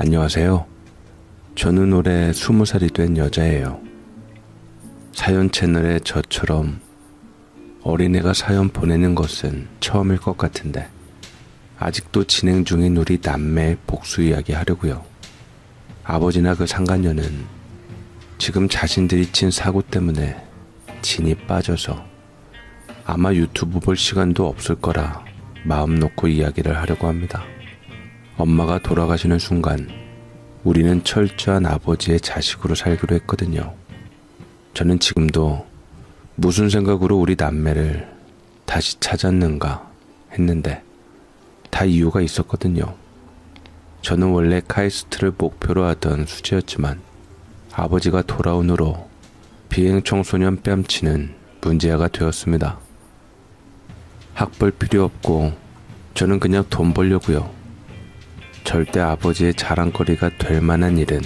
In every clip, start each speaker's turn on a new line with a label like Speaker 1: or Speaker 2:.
Speaker 1: 안녕하세요. 저는 올해 20살이 된 여자예요. 사연 채널에 저처럼 어린애가 사연 보내는 것은 처음일 것 같은데 아직도 진행 중인 우리 남매의 복수 이야기 하려고요. 아버지나 그 상간녀는 지금 자신들이 친 사고 때문에 진이 빠져서 아마 유튜브 볼 시간도 없을 거라 마음 놓고 이야기를 하려고 합니다. 엄마가 돌아가시는 순간 우리는 철저한 아버지의 자식으로 살기로 했거든요. 저는 지금도 무슨 생각으로 우리 남매를 다시 찾았는가 했는데 다 이유가 있었거든요. 저는 원래 카이스트를 목표로 하던 수재였지만 아버지가 돌아온 후로 비행 청소년 뺨치는 문제아가 되었습니다. 학벌 필요 없고 저는 그냥 돈 벌려고요. 절대 아버지의 자랑거리가 될 만한 일은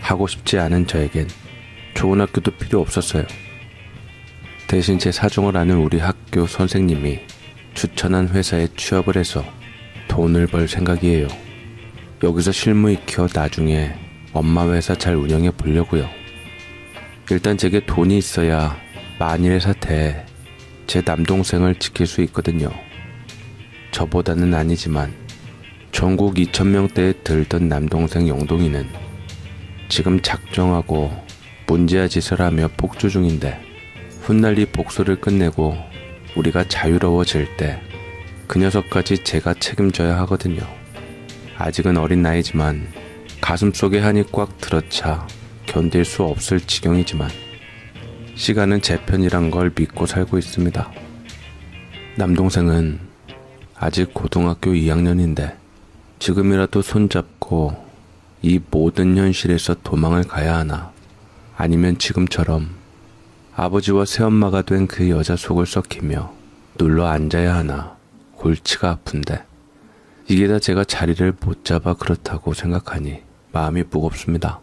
Speaker 1: 하고 싶지 않은 저에겐 좋은 학교도 필요 없었어요. 대신 제 사정을 아는 우리 학교 선생님이 추천한 회사에 취업을 해서 돈을 벌 생각이에요. 여기서 실무 익혀 나중에 엄마 회사 잘 운영해 보려고요. 일단 제게 돈이 있어야 만일의 사태에 제 남동생을 지킬 수 있거든요. 저보다는 아니지만 전국 2,000명대에 들던 남동생 영동이는 지금 작정하고 문제아 짓을 하며 폭주 중인데 훗날 이 복수를 끝내고 우리가 자유로워질 때 그 녀석까지 제가 책임져야 하거든요. 아직은 어린 나이지만 가슴속에 한이 꽉 들어차 견딜 수 없을 지경이지만 시간은 제 편이란 걸 믿고 살고 있습니다. 남동생은 아직 고등학교 2학년인데 지금이라도 손잡고 이 모든 현실에서 도망을 가야 하나 아니면 지금처럼 아버지와 새엄마가 된 그 여자 속을 썩히며 눌러 앉아야 하나 골치가 아픈데 이게 다 제가 자리를 못 잡아 그렇다고 생각하니 마음이 무겁습니다.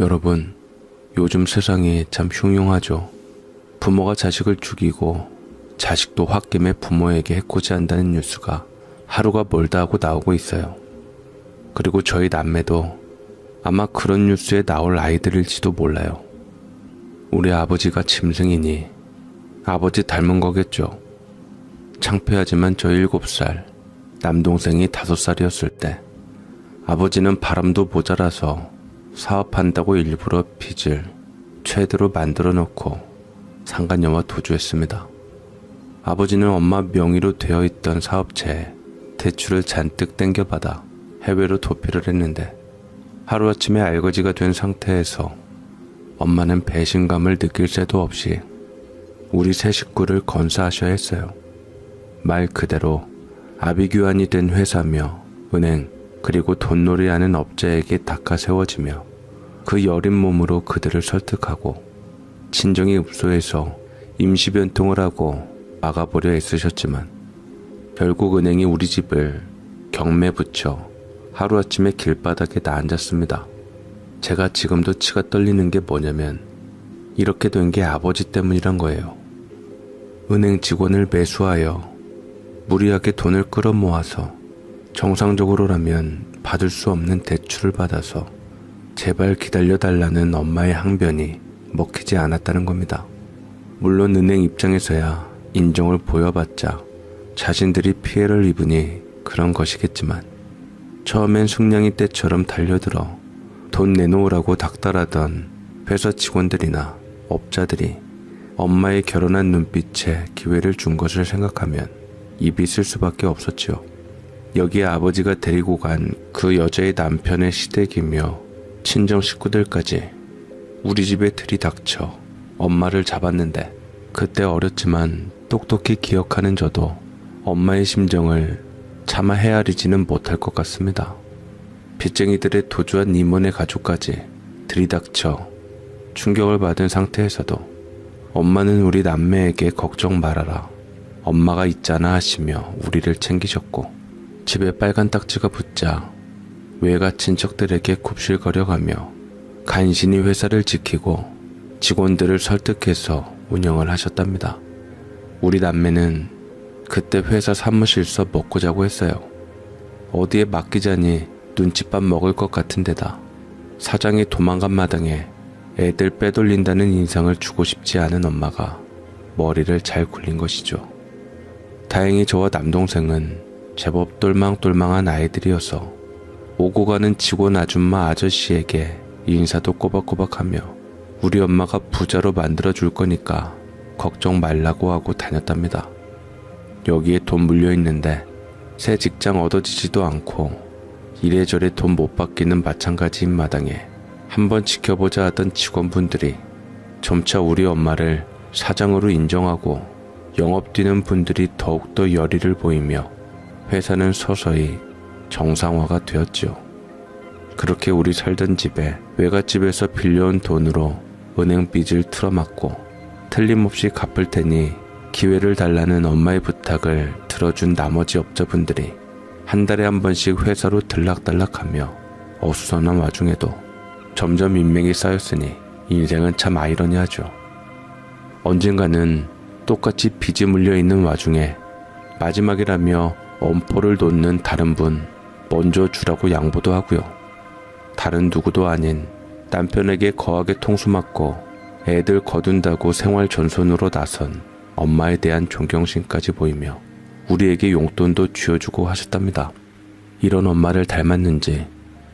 Speaker 1: 여러분, 요즘 세상이 참 흉흉하죠. 부모가 자식을 죽이고 자식도 홧김에 부모에게 해코지한다는 뉴스가 하루가 멀다 하고 나오고 있어요. 그리고 저희 남매도 아마 그런 뉴스에 나올 아이들일지도 몰라요. 우리 아버지가 짐승이니 아버지 닮은 거겠죠. 창피하지만 저 7살, 남동생이 5살이었을 때 아버지는 바람도 모자라서 사업한다고 일부러 빚을 최대로 만들어 놓고 상간녀와 도주했습니다. 아버지는 엄마 명의로 되어 있던 사업체에 대출을 잔뜩 땡겨받아 해외로 도피를 했는데 하루아침에 알거지가 된 상태에서 엄마는 배신감을 느낄 새도 없이 우리 세 식구를 건사하셔야 했어요. 말 그대로 아비규환이 된 회사며 은행 그리고 돈놀이하는 업자에게 닦아 세워지며 그 여린 몸으로 그들을 설득하고 친정이 읍소해서 임시변통을 하고 막아보려 애쓰셨지만 결국 은행이 우리 집을 경매 붙여 하루아침에 길바닥에 나앉았습니다. 제가 지금도 치가 떨리는 게 뭐냐면 이렇게 된 게 아버지 때문이란 거예요. 은행 직원을 매수하여 무리하게 돈을 끌어모아서 정상적으로라면 받을 수 없는 대출을 받아서 제발 기다려달라는 엄마의 항변이 먹히지 않았다는 겁니다. 물론 은행 입장에서야 인정을 보여봤자 자신들이 피해를 입으니 그런 것이겠지만 처음엔 숙냥이 때처럼 달려들어 돈 내놓으라고 닥달하던 회사 직원들이나 업자들이 엄마의 결혼한 눈빛에 기회를 준 것을 생각하면 입이 쓸 수밖에 없었지요. 여기에 아버지가 데리고 간 그 여자의 남편의 시댁이며 친정 식구들까지 우리 집에 들이닥쳐 엄마를 잡았는데 그때 어렸지만 똑똑히 기억하는 저도 엄마의 심정을 차마 헤아리지는 못할 것 같습니다. 빚쟁이들의 도주한 이모네 가족까지 들이닥쳐 충격을 받은 상태에서도 엄마는 우리 남매에게 걱정 말아라, 엄마가 있잖아 하시며 우리를 챙기셨고 집에 빨간 딱지가 붙자 외가 친척들에게 굽실거려가며 간신히 회사를 지키고 직원들을 설득해서 운영을 하셨답니다. 우리 남매는 그때 회사 사무실서 먹고 자고 했어요. 어디에 맡기자니 눈칫밥 먹을 것 같은 데다 사장이 도망간 마당에 애들 빼돌린다는 인상을 주고 싶지 않은 엄마가 머리를 잘 굴린 것이죠. 다행히 저와 남동생은 제법 똘망똘망한 아이들이어서 오고 가는 직원 아줌마 아저씨에게 인사도 꼬박꼬박하며 우리 엄마가 부자로 만들어줄 거니까 걱정 말라고 하고 다녔답니다. 여기에 돈 물려있는데 새 직장 얻어지지도 않고 이래저래 돈 못 받기는 마찬가지인 마당에 한번 지켜보자 하던 직원분들이 점차 우리 엄마를 사장으로 인정하고 영업 뛰는 분들이 더욱더 열의를 보이며 회사는 서서히 정상화가 되었지요. 그렇게 우리 살던 집에 외갓집에서 빌려온 돈으로 은행 빚을 틀어막고 틀림없이 갚을 테니 기회를 달라는 엄마의 부탁을 들어준 나머지 업자분들이 한 달에 한 번씩 회사로 들락달락하며 어수선한 와중에도 점점 인맥이 쌓였으니 인생은 참 아이러니하죠. 언젠가는 똑같이 빚이 물려있는 와중에 마지막이라며 엄포를 놓는 다른 분 먼저 주라고 양보도 하고요. 다른 누구도 아닌 남편에게 거하게 통수맞고 애들 거둔다고 생활 전선으로 나선 엄마에 대한 존경심까지 보이며 우리에게 용돈도 쥐어주고 하셨답니다. 이런 엄마를 닮았는지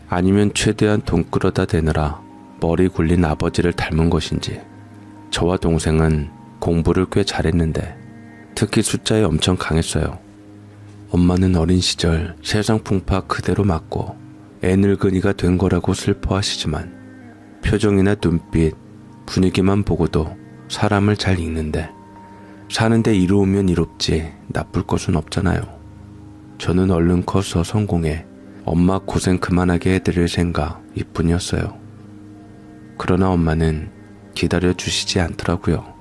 Speaker 1: 아니면 최대한 돈 끌어다 대느라 머리 굴린 아버지를 닮은 것인지 저와 동생은 공부를 꽤 잘했는데 특히 숫자에 엄청 강했어요. 엄마는 어린 시절 세상 풍파 그대로 맞고 애늙은이가 된 거라고 슬퍼하시지만 표정이나 눈빛, 분위기만 보고도 사람을 잘 읽는데 사는데 이로우면 이롭지 나쁠 것은 없잖아요. 저는 얼른 커서 성공해 엄마 고생 그만하게 해드릴 생각 이뿐이었어요. 그러나 엄마는 기다려주시지 않더라고요.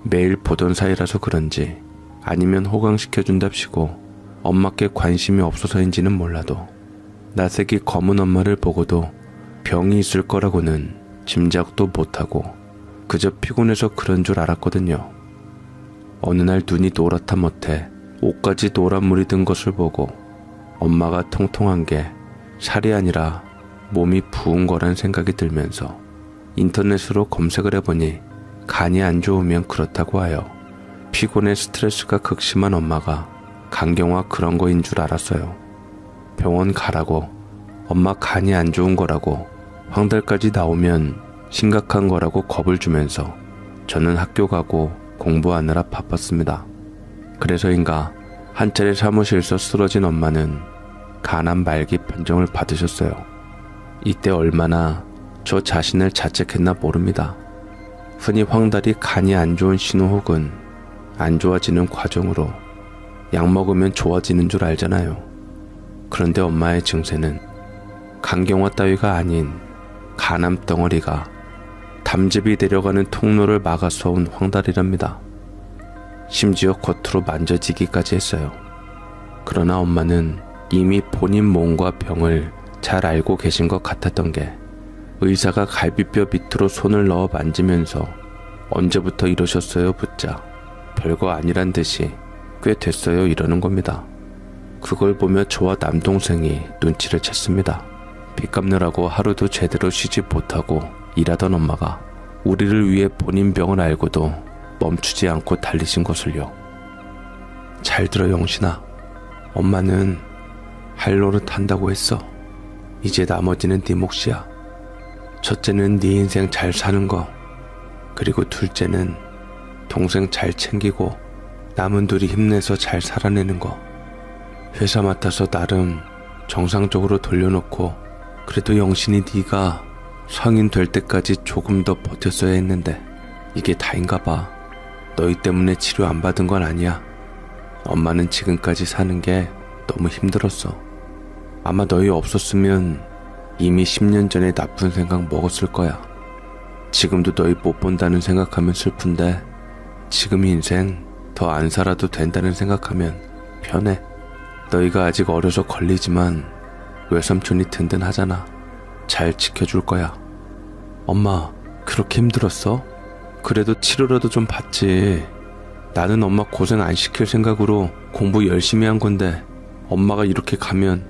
Speaker 1: 매일 보던 사이라서 그런지 아니면 호강시켜준답시고 엄마께 관심이 없어서인지는 몰라도 낯색이 검은 엄마를 보고도 병이 있을 거라고는 짐작도 못하고 그저 피곤해서 그런 줄 알았거든요. 어느 날 눈이 노랗다 못해 옷까지 노란물이 든 것을 보고 엄마가 통통한 게 살이 아니라 몸이 부은 거란 생각이 들면서 인터넷으로 검색을 해보니 간이 안 좋으면 그렇다고 하여 피곤해 스트레스가 극심한 엄마가 간경화 그런 거인 줄 알았어요. 병원 가라고 엄마 간이 안 좋은 거라고 황달까지 나오면 심각한 거라고 겁을 주면서 저는 학교 가고 공부하느라 바빴습니다. 그래서인가 한 차례 사무실에서 쓰러진 엄마는 간암 말기 판정을 받으셨어요. 이때 얼마나 저 자신을 자책했나 모릅니다. 흔히 황달이 간이 안 좋은 신호 혹은 안 좋아지는 과정으로 약 먹으면 좋아지는 줄 알잖아요. 그런데 엄마의 증세는 간경화 따위가 아닌 간암 덩어리가 담즙이 내려가는 통로를 막아서온 황달이랍니다. 심지어 겉으로 만져지기까지 했어요. 그러나 엄마는 이미 본인 몸과 병을 잘 알고 계신 것 같았던 게 의사가 갈비뼈 밑으로 손을 넣어 만지면서 언제부터 이러셨어요 붙자 별거 아니란 듯이 꽤 됐어요 이러는 겁니다. 그걸 보며 저와 남동생이 눈치를 챘습니다. 빚 갚느라고 하루도 제대로 쉬지 못하고 일하던 엄마가 우리를 위해 본인 병을 알고도 멈추지 않고 달리신 것을요. 잘 들어 영신아. 엄마는 할 노릇 한다고 했어. 이제 나머지는 네 몫이야. 첫째는 네 인생 잘 사는 거, 그리고 둘째는 동생 잘 챙기고 남은 둘이 힘내서 잘 살아내는 거. 회사 맡아서 나름 정상적으로 돌려놓고 그래도 영신이 네가 성인 될 때까지 조금 더 버텼어야 했는데 이게 다인가 봐. 너희 때문에 치료 안 받은 건 아니야. 엄마는 지금까지 사는 게 너무 힘들었어. 아마 너희 없었으면 이미 10년 전에 나쁜 생각 먹었을 거야. 지금도 너희 못 본다는 생각하면 슬픈데 지금 인생 더 안 살아도 된다는 생각하면 편해. 너희가 아직 어려서 걸리지만 외삼촌이 든든하잖아. 잘 지켜줄 거야. 엄마, 그렇게 힘들었어? 그래도 치료라도 좀 받지. 나는 엄마 고생 안 시킬 생각으로 공부 열심히 한 건데 엄마가 이렇게 가면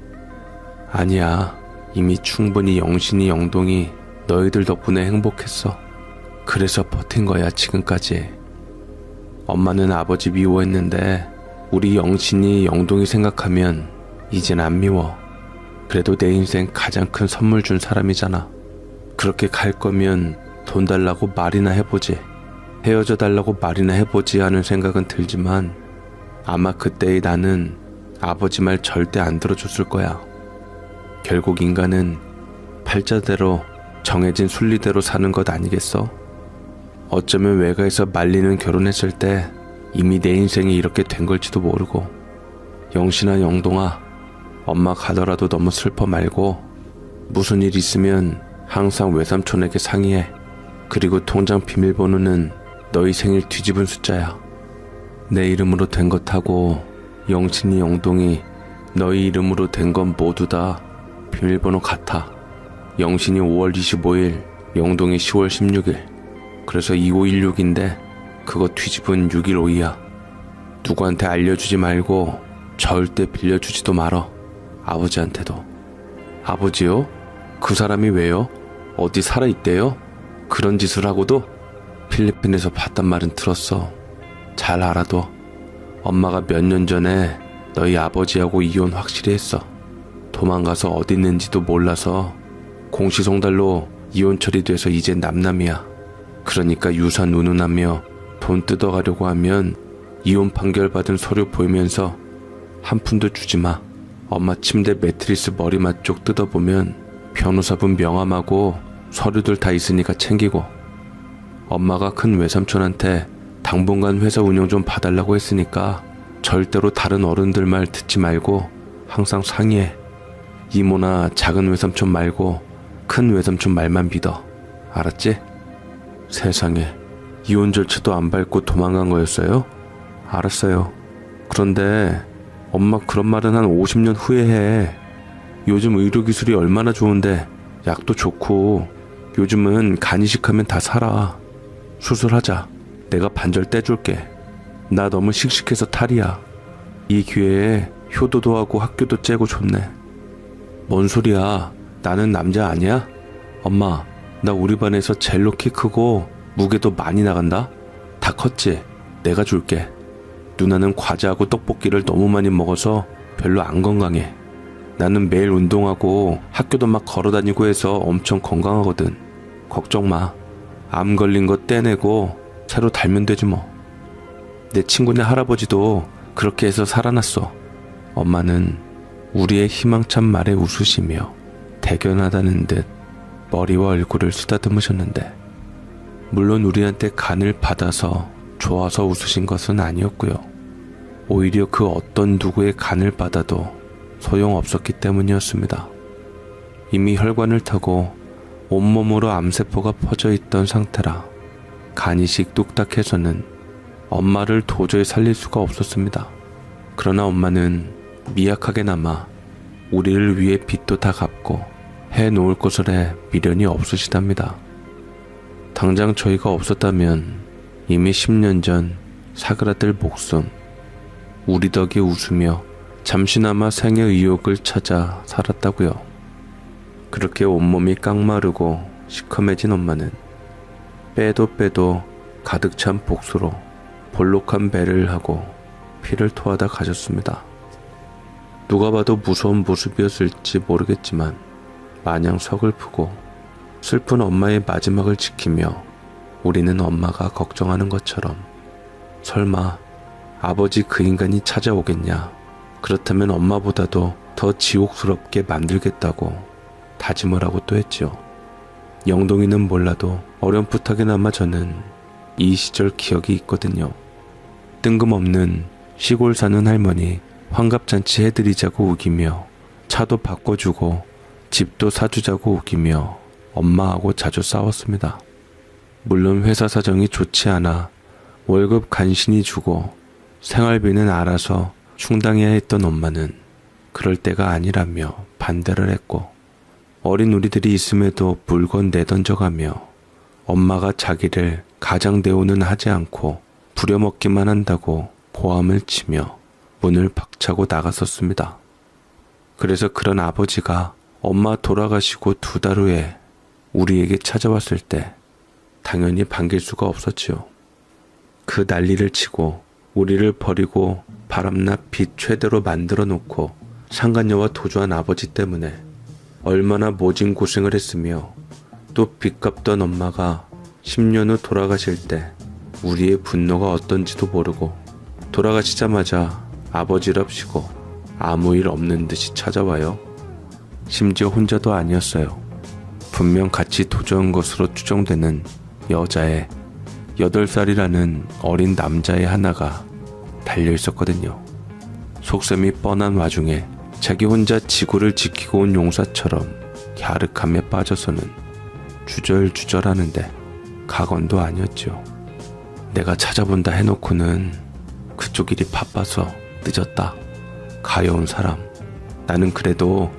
Speaker 1: 아니야. 이미 충분히 영신이 영동이 너희들 덕분에 행복했어. 그래서 버틴 거야 지금까지. 엄마는 아버지 미워했는데 우리 영신이 영동이 생각하면 이젠 안 미워. 그래도 내 인생 가장 큰 선물 준 사람이잖아. 그렇게 갈 거면 돈 달라고 말이나 해보지. 헤어져 달라고 말이나 해보지 하는 생각은 들지만 아마 그때의 나는 아버지 말 절대 안 들어줬을 거야. 결국 인간은 팔자대로 정해진 순리대로 사는 것 아니겠어? 어쩌면 외가에서 말리는 결혼했을 때 이미 내 인생이 이렇게 된 걸지도 모르고. 영신아 영동아, 엄마 가더라도 너무 슬퍼 말고 무슨 일 있으면 항상 외삼촌에게 상의해. 그리고 통장 비밀번호는 너희 생일 뒤집은 숫자야. 내 이름으로 된 것하고 영신이 영동이 너희 이름으로 된 건 모두 다 비밀번호 같아. 영신이 5월 25일, 영동이 10월 16일. 그래서 2516인데 그거 뒤집은 615이야. 누구한테 알려주지 말고 절대 빌려주지도 말어. 아버지한테도. 아버지요? 그 사람이 왜요? 어디 살아있대요? 그런 짓을 하고도? 필리핀에서 봤단 말은 들었어. 잘 알아둬. 엄마가 몇 년 전에 너희 아버지하고 이혼 확실히 했어. 도망가서 어디 있는지도 몰라서 공시송달로 이혼 처리돼서 이제 남남이야. 그러니까 유산 운운하며 돈 뜯어가려고 하면 이혼 판결 받은 서류 보이면서 한 푼도 주지 마. 엄마 침대 매트리스 머리맡 쪽 뜯어보면 변호사분 명함하고 서류들 다 있으니까 챙기고. 엄마가 큰 외삼촌한테 당분간 회사 운영 좀 봐달라고 했으니까 절대로 다른 어른들 말 듣지 말고 항상 상의해. 이모나 작은 외삼촌 말고 큰 외삼촌 말만 믿어. 알았지? 세상에, 이혼 절차도 안 밟고 도망간 거였어요? 알았어요. 그런데 엄마 그런 말은 한 50년 후에 해. 요즘 의료기술이 얼마나 좋은데 약도 좋고 요즘은 간 이식하면 다 살아. 수술하자. 내가 반절 떼줄게. 나 너무 씩씩해서 탈이야. 이 기회에 효도도 하고 학교도 째고 좋네. 뭔 소리야. 나는 남자 아니야? 엄마, 나 우리 반에서 젤로 키 크고 무게도 많이 나간다? 다 컸지? 내가 줄게. 누나는 과자하고 떡볶이를 너무 많이 먹어서 별로 안 건강해. 나는 매일 운동하고 학교도 막 걸어다니고 해서 엄청 건강하거든. 걱정 마. 암 걸린 거 떼내고 새로 달면 되지 뭐. 내 친구네 할아버지도 그렇게 해서 살아났어. 엄마는 우리의 희망찬 말에 웃으시며 대견하다는 듯 머리와 얼굴을 쓰다듬으셨는데, 물론 우리한테 간을 받아서 좋아서 웃으신 것은 아니었고요. 오히려 그 어떤 누구의 간을 받아도 소용없었기 때문이었습니다. 이미 혈관을 타고 온몸으로 암세포가 퍼져 있던 상태라 간이식 뚝딱해서는 엄마를 도저히 살릴 수가 없었습니다. 그러나 엄마는 미약하게나마 우리를 위해 빚도 다 갚고 해놓을 것을에 미련이 없으시답니다. 당장 저희가 없었다면 이미 10년 전 사그라들 목숨, 우리 덕에 웃으며 잠시나마 생의 의욕을 찾아 살았다고요. 그렇게 온몸이 깡마르고 시커매진 엄마는 빼도 가득 찬 복수로 볼록한 배를 하고 피를 토하다 가셨습니다. 누가 봐도 무서운 모습이었을지 모르겠지만 마냥 서글프고 슬픈 엄마의 마지막을 지키며 우리는 엄마가 걱정하는 것처럼 설마 아버지 그 인간이 찾아오겠냐, 그렇다면 엄마보다도 더 지옥스럽게 만들겠다고 다짐을 하고 또 했지요. 영동이는 몰라도 어렴풋하게나마 저는 이 시절 기억이 있거든요. 뜬금없는 시골 사는 할머니 환갑잔치 해드리자고 우기며 차도 바꿔주고 집도 사주자고 우기며 엄마하고 자주 싸웠습니다. 물론 회사 사정이 좋지 않아 월급 간신히 주고 생활비는 알아서 충당해야 했던 엄마는 그럴 때가 아니라며 반대를 했고, 어린 우리들이 있음에도 물건 내던져가며 엄마가 자기를 가장 대우는 하지 않고 부려먹기만 한다고 고함을 치며 문을 박차고 나갔었습니다. 그래서 그런 아버지가 엄마 돌아가시고 2달 후에 우리에게 찾아왔을 때 당연히 반길 수가 없었지요. 그 난리를 치고 우리를 버리고 바람나 빚 최대로 만들어 놓고 상간녀와 도주한 아버지 때문에 얼마나 모진 고생을 했으며 또 빚 갚던 엄마가 10년 후 돌아가실 때 우리의 분노가 어떤지도 모르고 돌아가시자마자 아버지랍시고 아무 일 없는 듯이 찾아와요. 심지어 혼자도 아니었어요. 분명 같이 도주한 것으로 추정되는 여자애 8살이라는 어린 남자애 하나가 달려있었거든요. 속셈이 뻔한 와중에 자기 혼자 지구를 지키고 온 용사처럼 갸륵함에 빠져서는 주절주절하는데 각원도 아니었죠. 내가 찾아본다 해놓고는 그쪽 일이 바빠서 늦었다. 가여운 사람. 나는 그래도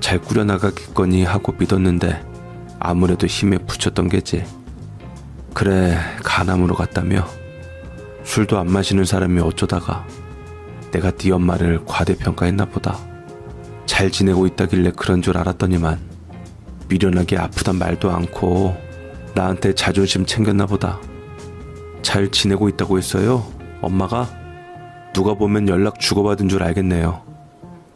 Speaker 1: 잘 꾸려나가겠거니 하고 믿었는데 아무래도 힘에 부쳤던 게지. 그래, 가남으로 갔다며? 술도 안 마시는 사람이 어쩌다가 내가 네 엄마를 과대평가했나 보다. 잘 지내고 있다길래 그런 줄 알았더니만 미련하게 아프단 말도 않고 나한테 자존심 챙겼나 보다. 잘 지내고 있다고 했어요? 엄마가? 누가 보면 연락 주고받은 줄 알겠네요.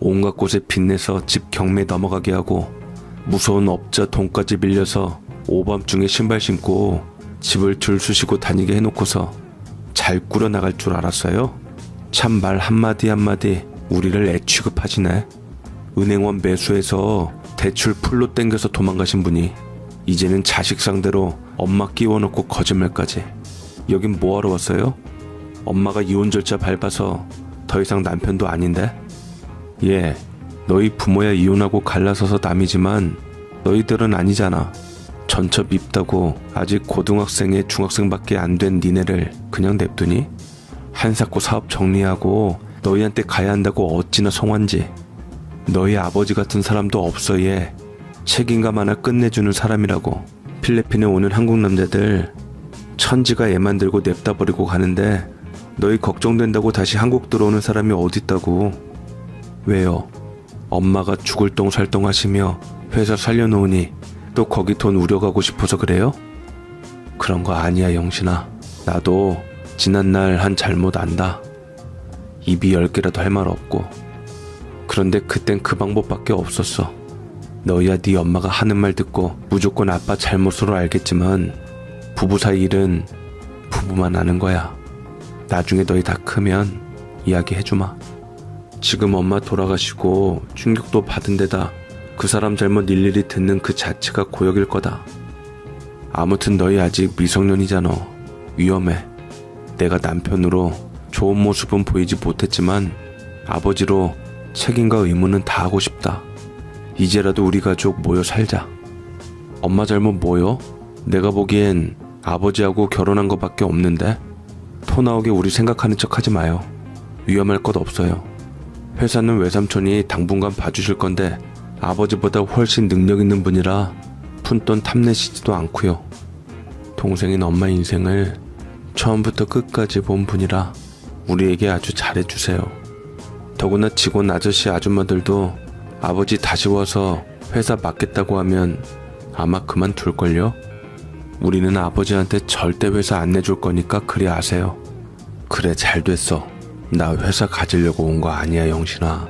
Speaker 1: 온갖 곳에 빚내서 집 경매 넘어가게 하고 무서운 업자 돈까지 빌려서 오밤중에 신발 신고 집을 들쑤시고 다니게 해놓고서 잘 꾸려나갈 줄 알았어요? 참 말 한마디 한마디 우리를 애취급하시네. 은행원 매수해서 대출 풀로 땡겨서 도망가신 분이 이제는 자식 상대로 엄마 끼워놓고 거짓말까지. 여긴 뭐하러 왔어요? 엄마가 이혼 절차 밟아서 더 이상 남편도 아닌데? 예, 너희 부모야 이혼하고 갈라서서 남이지만 너희들은 아니잖아. 전처 밉다고 아직 고등학생에 중학생밖에 안 된 니네를 그냥 냅두니? 한사코 사업 정리하고 너희한테 가야 한다고 어찌나 성환지. 너희 아버지 같은 사람도 없어. 얘 책임감 하나 끝내주는 사람이라고. 필리핀에 오는 한국 남자들 천지가 애 만들고 냅다 버리고 가는데 너희 걱정된다고 다시 한국 들어오는 사람이 어딨다고. 왜요? 엄마가 죽을 똥 살 똥 하시며 회사 살려놓으니 또 거기 돈 우려가고 싶어서 그래요? 그런 거 아니야, 영신아. 나도 지난날 한 잘못 안다. 입이 10개라도 할 말 없고. 그런데 그땐 그 방법밖에 없었어. 너희야 네 엄마가 하는 말 듣고 무조건 아빠 잘못으로 알겠지만 부부 사이 일은 부부만 아는 거야. 나중에 너희 다 크면 이야기해주마. 지금 엄마 돌아가시고 충격도 받은 데다 그 사람 잘못 일일이 듣는 그 자체가 고역일 거다. 아무튼 너희 아직 미성년이잖아. 위험해. 내가 남편으로 좋은 모습은 보이지 못했지만 아버지로 책임과 의무는 다 하고 싶다. 이제라도 우리 가족 모여 살자. 엄마 잘못 뭐요? 내가 보기엔 아버지하고 결혼한 것밖에 없는데? 토 나오게 우리 생각하는 척 하지 마요. 위험할 것 없어요. 회사는 외삼촌이 당분간 봐주실 건데 아버지보다 훨씬 능력 있는 분이라 푼돈 탐내시지도 않고요. 동생인 엄마 인생을 처음부터 끝까지 본 분이라 우리에게 아주 잘해주세요. 더구나 직원 아저씨 아줌마들도 아버지 다시 와서 회사 맡겠다고 하면 아마 그만둘걸요? 우리는 아버지한테 절대 회사 안 내줄 거니까 그리 아세요. 그래, 잘 됐어. 나 회사 가지려고 온 거 아니야, 영신아.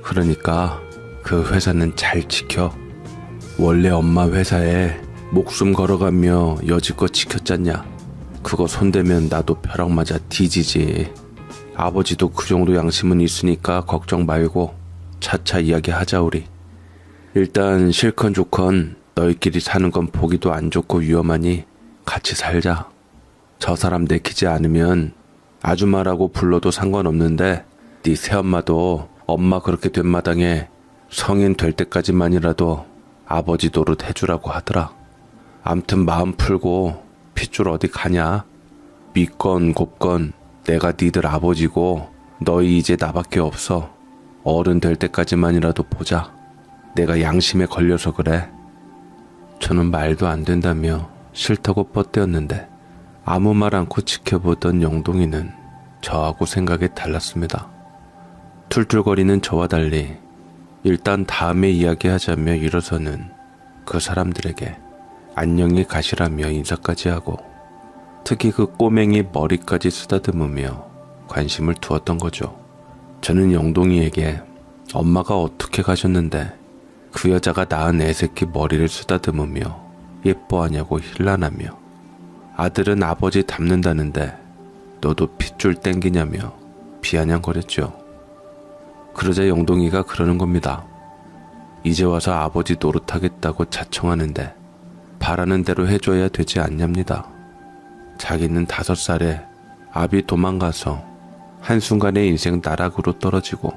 Speaker 1: 그러니까 그 회사는 잘 지켜. 원래 엄마 회사에 목숨 걸어가며 여지껏 지켰잖냐. 그거 손대면 나도 벼락 맞아 뒤지지. 아버지도 그 정도 양심은 있으니까 걱정 말고 차차 이야기하자 우리. 일단 실컨 좋건 너희끼리 사는 건 보기도 안 좋고 위험하니 같이 살자. 저 사람 내키지 않으면 아줌마라고 불러도 상관없는데 네 새엄마도 엄마 그렇게 된 마당에 성인 될 때까지만이라도 아버지 노릇 해주라고 하더라. 암튼 마음 풀고 핏줄 어디 가냐. 믿건 곱건 내가 니들 아버지고 너희 이제 나밖에 없어. 어른 될 때까지만이라도 보자. 내가 양심에 걸려서 그래. 저는 말도 안 된다며 싫다고 뻗대었는데 아무 말 않고 지켜보던 영동이는 저하고 생각이 달랐습니다. 툴툴거리는 저와 달리 일단 다음에 이야기하자며 일어서는 그 사람들에게 안녕히 가시라며 인사까지 하고 특히 그 꼬맹이 머리까지 쓰다듬으며 관심을 두었던 거죠. 저는 영동이에게 엄마가 어떻게 가셨는데 그 여자가 낳은 애새끼 머리를 쓰다듬으며 예뻐하냐고 힐난하며 아들은 아버지 닮는다는데 너도 핏줄 땡기냐며 비아냥거렸죠. 그러자 영동이가 그러는 겁니다. 이제 와서 아버지 노릇하겠다고 자청하는데 바라는 대로 해줘야 되지 않냐입니다. 자기는 5살에 아비 도망가서 한순간에 인생 나락으로 떨어지고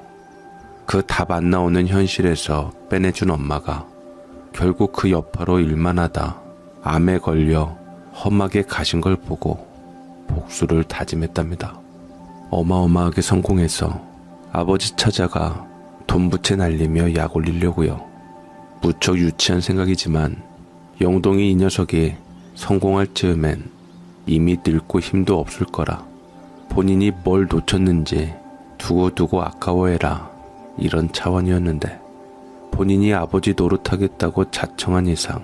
Speaker 1: 그 답 안 나오는 현실에서 빼내준 엄마가 결국 그 여파로 일만 하다 암에 걸려 험하게 가신 걸 보고 복수를 다짐했답니다. 어마어마하게 성공해서 아버지 찾아가 돈부채 날리며 약 올리려고요. 무척 유치한 생각이지만 영동이 이 녀석이 성공할 즈음엔 이미 늙고 힘도 없을 거라 본인이 뭘 놓쳤는지 두고두고 아까워해라 이런 차원이었는데 본인이 아버지 노릇하겠다고 자청한 이상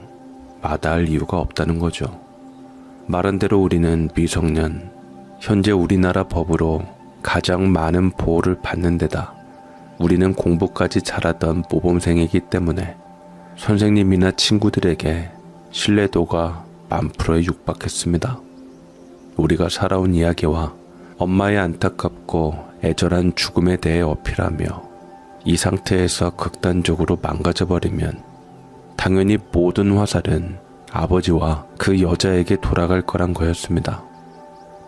Speaker 1: 마다할 이유가 없다는 거죠. 말한 대로 우리는 미성년, 현재 우리나라 법으로 가장 많은 보호를 받는 데다 우리는 공부까지 잘하던 모범생이기 때문에 선생님이나 친구들에게 신뢰도가 10,000%에 육박했습니다. 우리가 살아온 이야기와 엄마의 안타깝고 애절한 죽음에 대해 어필하며 이 상태에서 극단적으로 망가져버리면 당연히 모든 화살은 아버지와 그 여자에게 돌아갈 거란 거였습니다.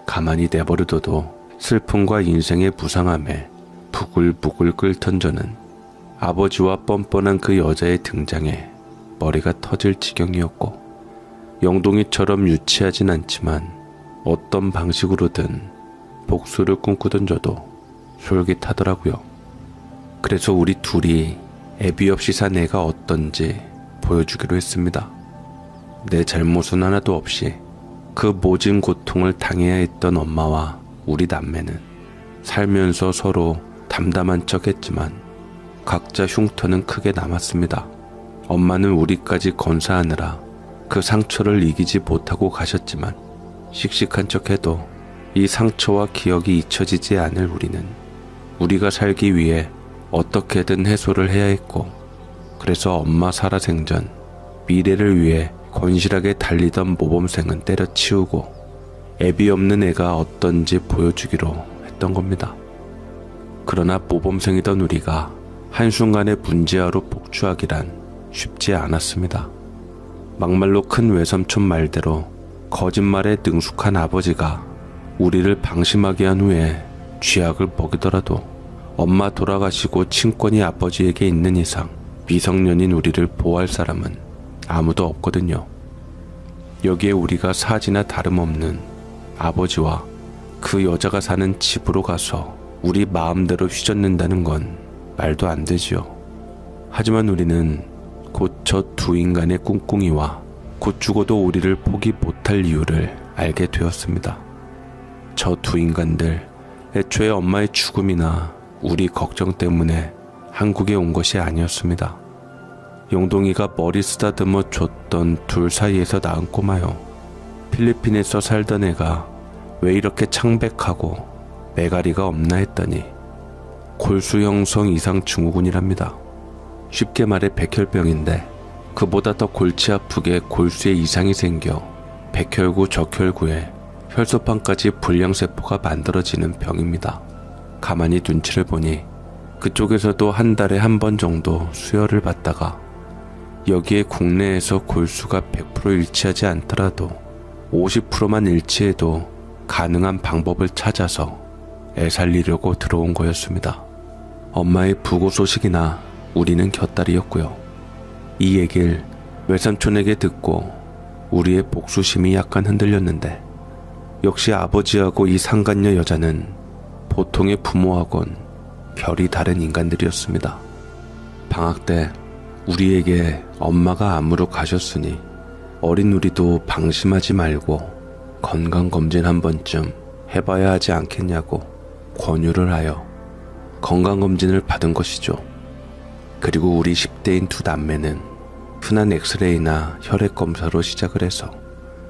Speaker 1: 가만히 내버려둬도 슬픔과 인생의 무상함에 부글부글 끓던 저는 아버지와 뻔뻔한 그 여자의 등장에 머리가 터질 지경이었고 영동이처럼 유치하진 않지만 어떤 방식으로든 복수를 꿈꾸던 저도 솔깃하더라고요. 그래서 우리 둘이 애비 없이 산 애가 어떤지 보여주기로 했습니다. 내 잘못은 하나도 없이 그 모진 고통을 당해야 했던 엄마와 우리 남매는 살면서 서로 담담한 척 했지만 각자 흉터는 크게 남았습니다. 엄마는 우리까지 건사하느라 그 상처를 이기지 못하고 가셨지만 씩씩한 척해도 이 상처와 기억이 잊혀지지 않을 우리는 우리가 살기 위해 어떻게든 해소를 해야 했고 그래서 엄마 살아생전 미래를 위해 건실하게 달리던 모범생은 때려치우고 애비 없는 애가 어떤지 보여주기로 했던 겁니다. 그러나 모범생이던 우리가 한순간에 문제아로 복주하기란 쉽지 않았습니다. 막말로 큰 외삼촌 말대로 거짓말에 능숙한 아버지가 우리를 방심하게 한 후에 쥐약을 먹이더라도 엄마 돌아가시고 친권이 아버지에게 있는 이상 미성년인 우리를 보호할 사람은 아무도 없거든요. 여기에 우리가 사지나 다름없는 아버지와 그 여자가 사는 집으로 가서 우리 마음대로 휘젓는다는 건 말도 안 되지요. 하지만 우리는 곧 저 두 인간의 꿍꿍이와 곧 죽어도 우리를 포기 못할 이유를 알게 되었습니다. 저 두 인간들, 애초에 엄마의 죽음이나 우리 걱정 때문에 한국에 온 것이 아니었습니다. 영동이가 머리 쓰다듬어 줬던 둘 사이에서 낳은 꼬마요. 필리핀에서 살던 애가 왜 이렇게 창백하고 매가리가 없나 했더니 골수형성 이상 증후군이랍니다. 쉽게 말해 백혈병인데 그보다 더 골치 아프게 골수에 이상이 생겨 백혈구, 적혈구에 혈소판까지 불량세포가 만들어지는 병입니다. 가만히 눈치를 보니 그쪽에서도 한 달에 한 번 정도 수혈을 받다가 여기에 국내에서 골수가 100% 일치하지 않더라도 50%만 일치해도 가능한 방법을 찾아서 애 살리려고 들어온 거였습니다. 엄마의 부고 소식이나 우리는 곁다리였고요. 이 얘길 외삼촌에게 듣고 우리의 복수심이 약간 흔들렸는데 역시 아버지하고 이 상간녀 여자는 보통의 부모하곤 결이 다른 인간들이었습니다. 방학 때 우리에게 엄마가 암으로 가셨으니 어린 우리도 방심하지 말고 건강검진 한 번쯤 해봐야 하지 않겠냐고 권유를 하여 건강검진을 받은 것이죠. 그리고 우리 10대인 두 남매는 흔한 엑스레이나 혈액 검사로 시작을 해서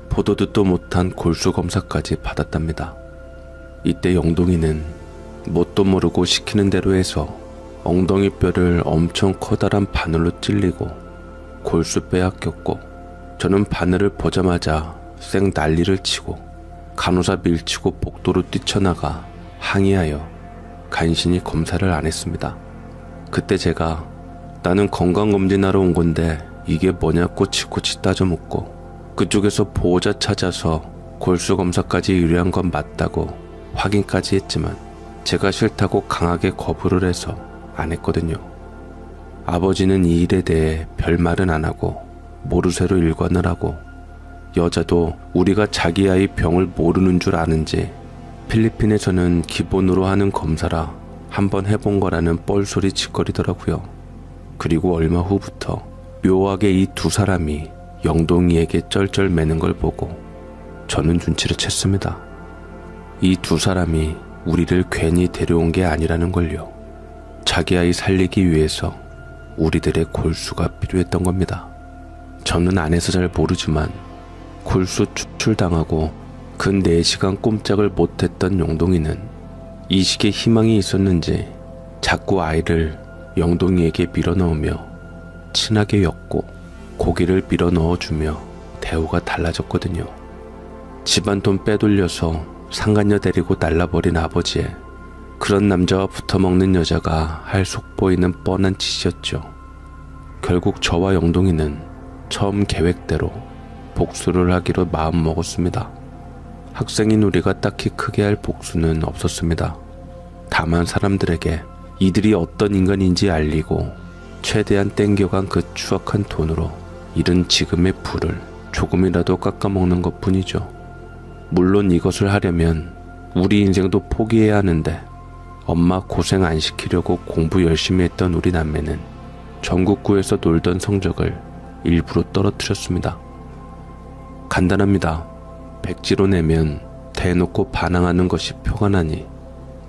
Speaker 1: 보도 듣도 못한 골수 검사까지 받았답니다. 이때 영동이는 뭣도 모르고 시키는 대로 해서 엉덩이 뼈를 엄청 커다란 바늘로 찔리고 골수 빼앗겼고, 저는 바늘을 보자마자 쌩 난리를 치고 간호사 밀치고 복도로 뛰쳐나가 항의하여 간신히 검사를 안 했습니다. 그때 제가 나는 건강검진하러 온 건데 이게 뭐냐 꼬치꼬치 따져 묻고, 그쪽에서 보호자 찾아서 골수 검사까지 의뢰한 건 맞다고 확인까지 했지만 제가 싫다고 강하게 거부를 해서 안 했거든요. 아버지는 이 일에 대해 별말은 안 하고 모르쇠로 일관을 하고, 여자도 우리가 자기 아이 병을 모르는 줄 아는지 필리핀에서는 기본으로 하는 검사라 한번 해본 거라는 뻘소리 짓거리더라고요. 그리고 얼마 후부터 묘하게 이 두 사람이 영동이에게 쩔쩔매는 걸 보고 저는 눈치를 챘습니다. 이 두 사람이 우리를 괜히 데려온 게 아니라는 걸요. 자기 아이 살리기 위해서 우리들의 골수가 필요했던 겁니다. 저는 안에서 잘 모르지만 골수 추출당하고 근 4시간 꼼짝을 못했던 영동이는 이식에 희망이 있었는지 자꾸 아이를 영동이에게 밀어넣으며 친하게 엮고 고기를 밀어 넣어주며 대우가 달라졌거든요. 집안 돈 빼돌려서 상간녀 데리고 날라버린 아버지의 그런 남자와 붙어먹는 여자가 할 속보이는 뻔한 짓이었죠. 결국 저와 영동이는 처음 계획대로 복수를 하기로 마음먹었습니다. 학생인 우리가 딱히 크게 할 복수는 없었습니다. 다만 사람들에게 이들이 어떤 인간인지 알리고 최대한 땡겨간 그 추악한 돈으로 잃은 지금의 부를 조금이라도 깎아먹는 것뿐이죠. 물론 이것을 하려면 우리 인생도 포기해야 하는데, 엄마 고생 안 시키려고 공부 열심히 했던 우리 남매는 전국구에서 놀던 성적을 일부러 떨어뜨렸습니다. 간단합니다. 백지로 내면 대놓고 반항하는 것이 표가 나니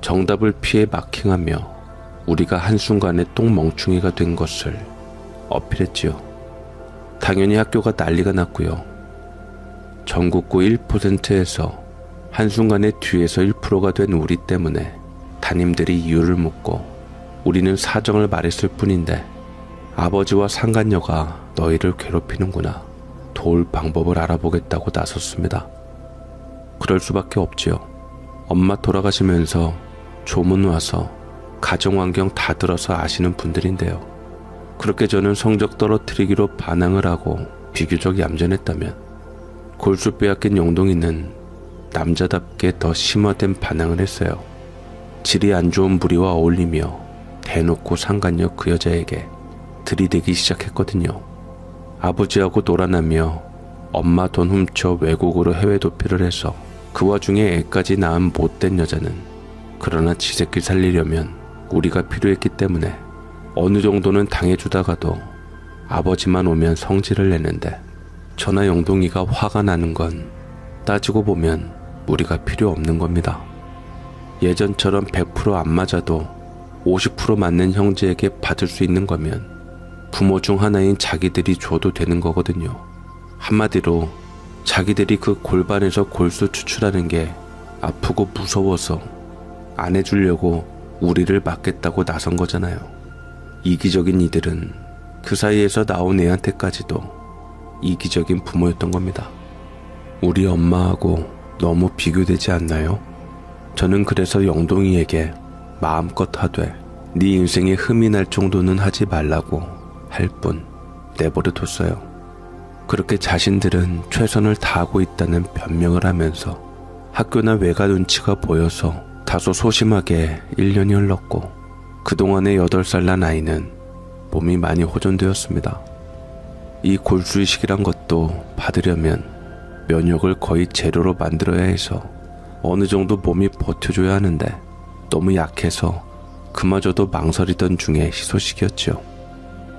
Speaker 1: 정답을 피해 마킹하며 우리가 한순간에 똥멍충이가 된 것을 어필했지요. 당연히 학교가 난리가 났고요. 전국구 1%에서 한순간에 뒤에서 1%가 된 우리 때문에 담임들이 이유를 묻고 우리는 사정을 말했을 뿐인데, 아버지와 상간녀가 너희를 괴롭히는구나, 도울 방법을 알아보겠다고 나섰습니다. 그럴 수밖에 없지요. 엄마 돌아가시면서 조문 와서 가정환경 다 들어서 아시는 분들인데요. 그렇게 저는 성적 떨어뜨리기로 반항을 하고 비교적 얌전했다면, 골수 빼앗긴 영동이는 남자답게 더 심화된 반항을 했어요. 질이 안 좋은 부리와 어울리며 대놓고 상간녀 그 여자에게 들이대기 시작했거든요. 아버지하고 놀아나며 엄마 돈 훔쳐 외국으로 해외 도피를 해서 그 와중에 애까지 낳은 못된 여자는 그러나 지 새끼 살리려면 우리가 필요했기 때문에 어느 정도는 당해주다가도 아버지만 오면 성질을 내는데, 저나 영동이가 화가 나는 건 따지고 보면 우리가 필요 없는 겁니다. 예전처럼 100% 안 맞아도 50% 맞는 형제에게 받을 수 있는 거면 부모 중 하나인 자기들이 줘도 되는 거거든요. 한마디로 자기들이 그 골반에서 골수 추출하는 게 아프고 무서워서 안 해주려고 우리를 막겠다고 나선 거잖아요. 이기적인 이들은 그 사이에서 나온 애한테까지도 이기적인 부모였던 겁니다. 우리 엄마하고 너무 비교되지 않나요? 저는 그래서 영동이에게 마음껏 하되 네 인생에 흠이 날 정도는 하지 말라고 할 뿐 내버려 뒀어요. 그렇게 자신들은 최선을 다하고 있다는 변명을 하면서 학교나 외가 눈치가 보여서 다소 소심하게 1년이 흘렀고, 그동안의 8살 난 아이는 몸이 많이 호전되었습니다. 이 골수이식이란 것도 받으려면 면역을 거의 제로로 만들어야 해서 어느 정도 몸이 버텨줘야 하는데, 너무 약해서 그마저도 망설이던 중에 희소식이었죠.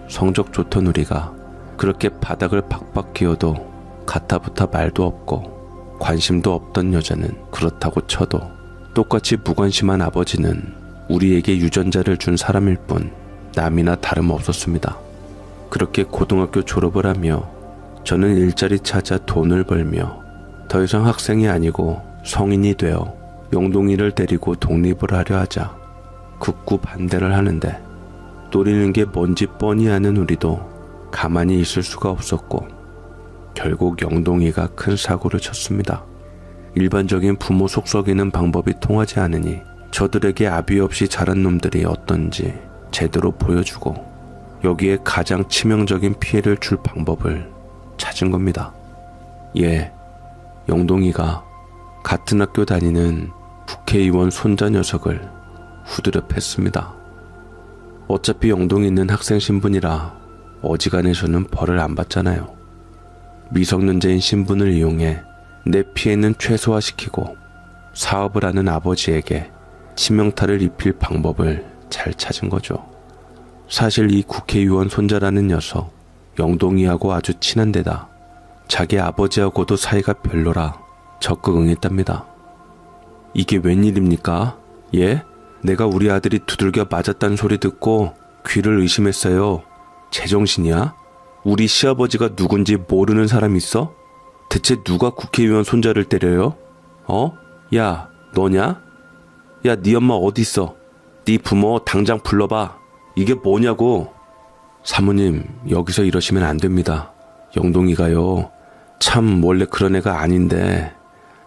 Speaker 1: 성적 좋던 우리가 그렇게 바닥을 박박 기어도 가타부타 말도 없고 관심도 없던 여자는 그렇다고 쳐도 똑같이 무관심한 아버지는 우리에게 유전자를 준 사람일 뿐 남이나 다름없었습니다. 그렇게 고등학교 졸업을 하며 저는 일자리 찾아 돈을 벌며 더 이상 학생이 아니고 성인이 되어 영동이를 데리고 독립을 하려 하자 극구 반대를 하는데 노리는 게 뭔지 뻔히 아는 우리도 가만히 있을 수가 없었고 결국 영동이가 큰 사고를 쳤습니다. 일반적인 부모 속 썩이는 방법이 통하지 않으니 저들에게 아비 없이 자란 놈들이 어떤지 제대로 보여주고 여기에 가장 치명적인 피해를 줄 방법을 찾은 겁니다. 예, 영동이가 같은 학교 다니는 국회의원 손자 녀석을 후드려 팼습니다. 어차피 영동이는 학생 신분이라 어지간해서는 벌을 안 받잖아요. 미성년자인 신분을 이용해 내 피해는 최소화시키고 사업을 하는 아버지에게 치명타를 입힐 방법을 잘 찾은 거죠. 사실 이 국회의원 손자라는 녀석 영동이하고 아주 친한 데다 자기 아버지하고도 사이가 별로라 적극 응했답니다. 이게 웬일입니까? 예? 내가 우리 아들이 두들겨 맞았다는 소리 듣고 귀를 의심했어요. 제정신이야? 우리 시아버지가 누군지 모르는 사람 있어? 대체 누가 국회의원 손자를 때려요? 야, 너냐? 야, 네 엄마 어딨어? 네 부모 당장 불러봐. 이게 뭐냐고. 사모님, 여기서 이러시면 안 됩니다. 영동이가요, 참 원래 그런 애가 아닌데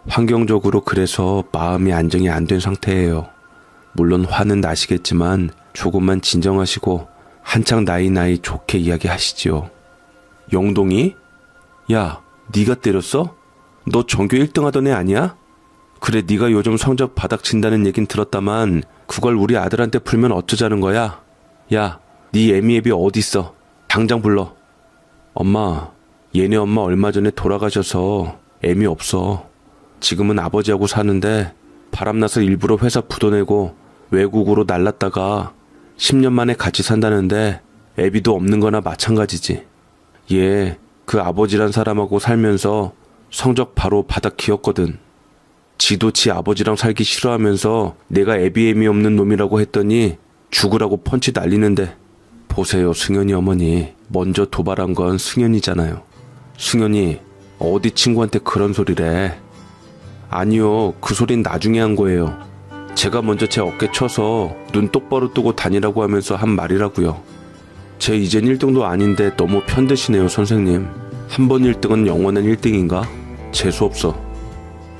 Speaker 1: 환경적으로 그래서 마음이 안정이 안 된 상태예요. 물론 화는 나시겠지만 조금만 진정하시고 한창 나이 좋게 이야기하시지요. 영동이? 야, 네가 때렸어? 너 전교 1등 하던 애 아니야? 그래, 네가 요즘 성적 바닥친다는 얘긴 들었다만 그걸 우리 아들한테 풀면 어쩌자는 거야? 야, 네 애미애비 어딨어? 당장 불러. 엄마, 얘네 엄마 얼마 전에 돌아가셔서 애미 없어. 지금은 아버지하고 사는데 바람나서 일부러 회사 부도내고 외국으로 날랐다가 10년 만에 같이 산다는데 애비도 없는 거나 마찬가지지. 얘 그 아버지란 사람하고 살면서 성적 바로 바닥 기었거든. 지도 지 아버지랑 살기 싫어하면서 내가 애비 없는 놈이라고 했더니 죽으라고 펀치 날리는데 보세요, 승현이 어머니. 먼저 도발한 건 승현이잖아요. 승현이 어디 친구한테 그런 소리래. 아니요, 그 소린 나중에 한 거예요. 제가 먼저 제 어깨 쳐서 눈 똑바로 뜨고 다니라고 하면서 한 말이라고요. 쟤 이젠 1등도 아닌데 너무 편드시네요, 선생님. 한 번 1등은 영원한 1등인가? 재수없어.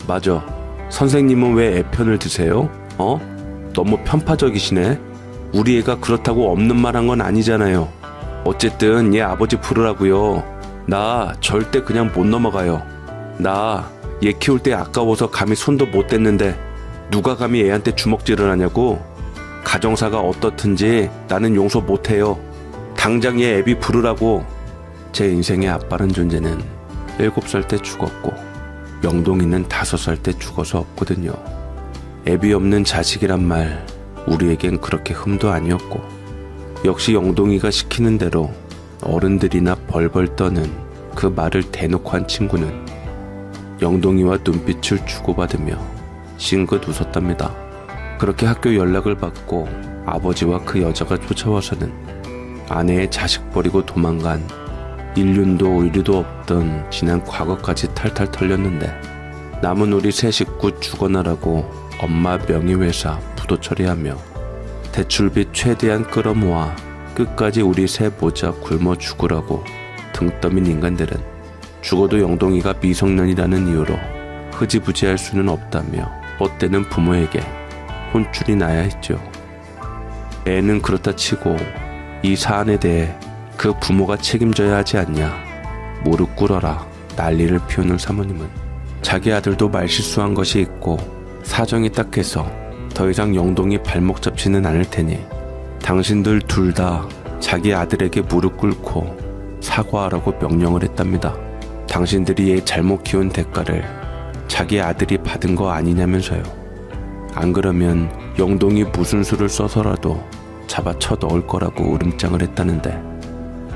Speaker 1: 맞아. 선생님은 왜 애 편을 드세요? 너무 편파적이시네. 우리 애가 그렇다고 없는 말 한 건 아니잖아요. 어쨌든 얘 아버지 부르라고요. 나 절대 그냥 못 넘어가요. 나 얘 키울 때 아까워서 감히 손도 못 댔는데 누가 감히 애한테 주먹질을 하냐고. 가정사가 어떻든지 나는 용서 못해요. 당장 얘 애비 부르라고. 제 인생의 아빠란 존재는 7살 때 죽었고 영동이는 5살 때 죽어서 없거든요. 애비 없는 자식이란 말 우리에겐 그렇게 흠도 아니었고 역시 영동이가 시키는 대로 어른들이나 벌벌 떠는 그 말을 대놓고 한 친구는 영동이와 눈빛을 주고받으며 싱긋 웃었답니다. 그렇게 학교 연락을 받고 아버지와 그 여자가 쫓아와서는 아내의 자식 버리고 도망간 인륜도 의류도 없던 지난 과거까지 탈탈 털렸는데 남은 우리 세 식구 죽어나라고 엄마 명의회사 부도 처리하며 대출빚 최대한 끌어모아 끝까지 우리 세 모자 굶어 죽으라고 등 떠민 인간들은 죽어도 영동이가 미성년이라는 이유로 흐지부지할 수는 없다며 뻗대는 부모에게 혼쭐이 나야 했죠. 애는 그렇다 치고 이 사안에 대해 그 부모가 책임져야 하지 않냐, 무릎 꿇어라 난리를 피우는 사모님은 자기 아들도 말실수한 것이 있고 사정이 딱해서 더 이상 영동이 발목 잡지는 않을 테니 당신들 둘 다 자기 아들에게 무릎 꿇고 사과하라고 명령을 했답니다. 당신들이 얘 잘못 키운 대가를 자기 아들이 받은 거 아니냐면서요. 안 그러면 영동이 무슨 수를 써서라도 잡아 쳐 넣을 거라고 으름장을 했다는데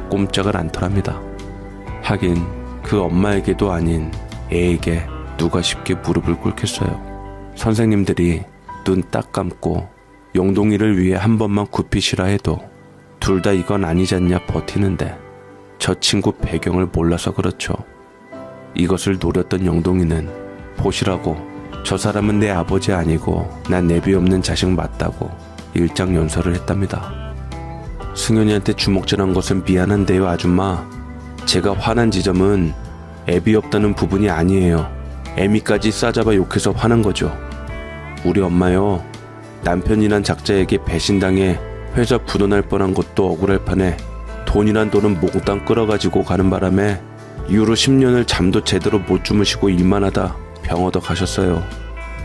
Speaker 1: 꼼짝을 않더랍니다. 하긴 그 엄마에게도 아닌 애에게 누가 쉽게 무릎을 꿇겠어요. 선생님들이 눈 딱 감고 영동이를 위해 한 번만 굽히시라 해도 둘 다 이건 아니잖냐 버티는데 저 친구 배경을 몰라서 그렇죠. 이것을 노렸던 영동이는 보시라고, 저 사람은 내 아버지 아니고 난 내비 없는 자식 맞다고 일장연설을 했답니다. 승현이한테 주먹질한 것은 미안한데요 아줌마. 제가 화난 지점은 애비 없다는 부분이 아니에요. 애미까지 싸잡아 욕해서 화난 거죠. 우리 엄마요, 남편이란 작자에게 배신당해 회사 부도날 뻔한 것도 억울할 판에 돈이란 돈은 몽땅 끌어가지고 가는 바람에 이후로 10년을 잠도 제대로 못 주무시고 일만 하다 병 얻어 가셨어요.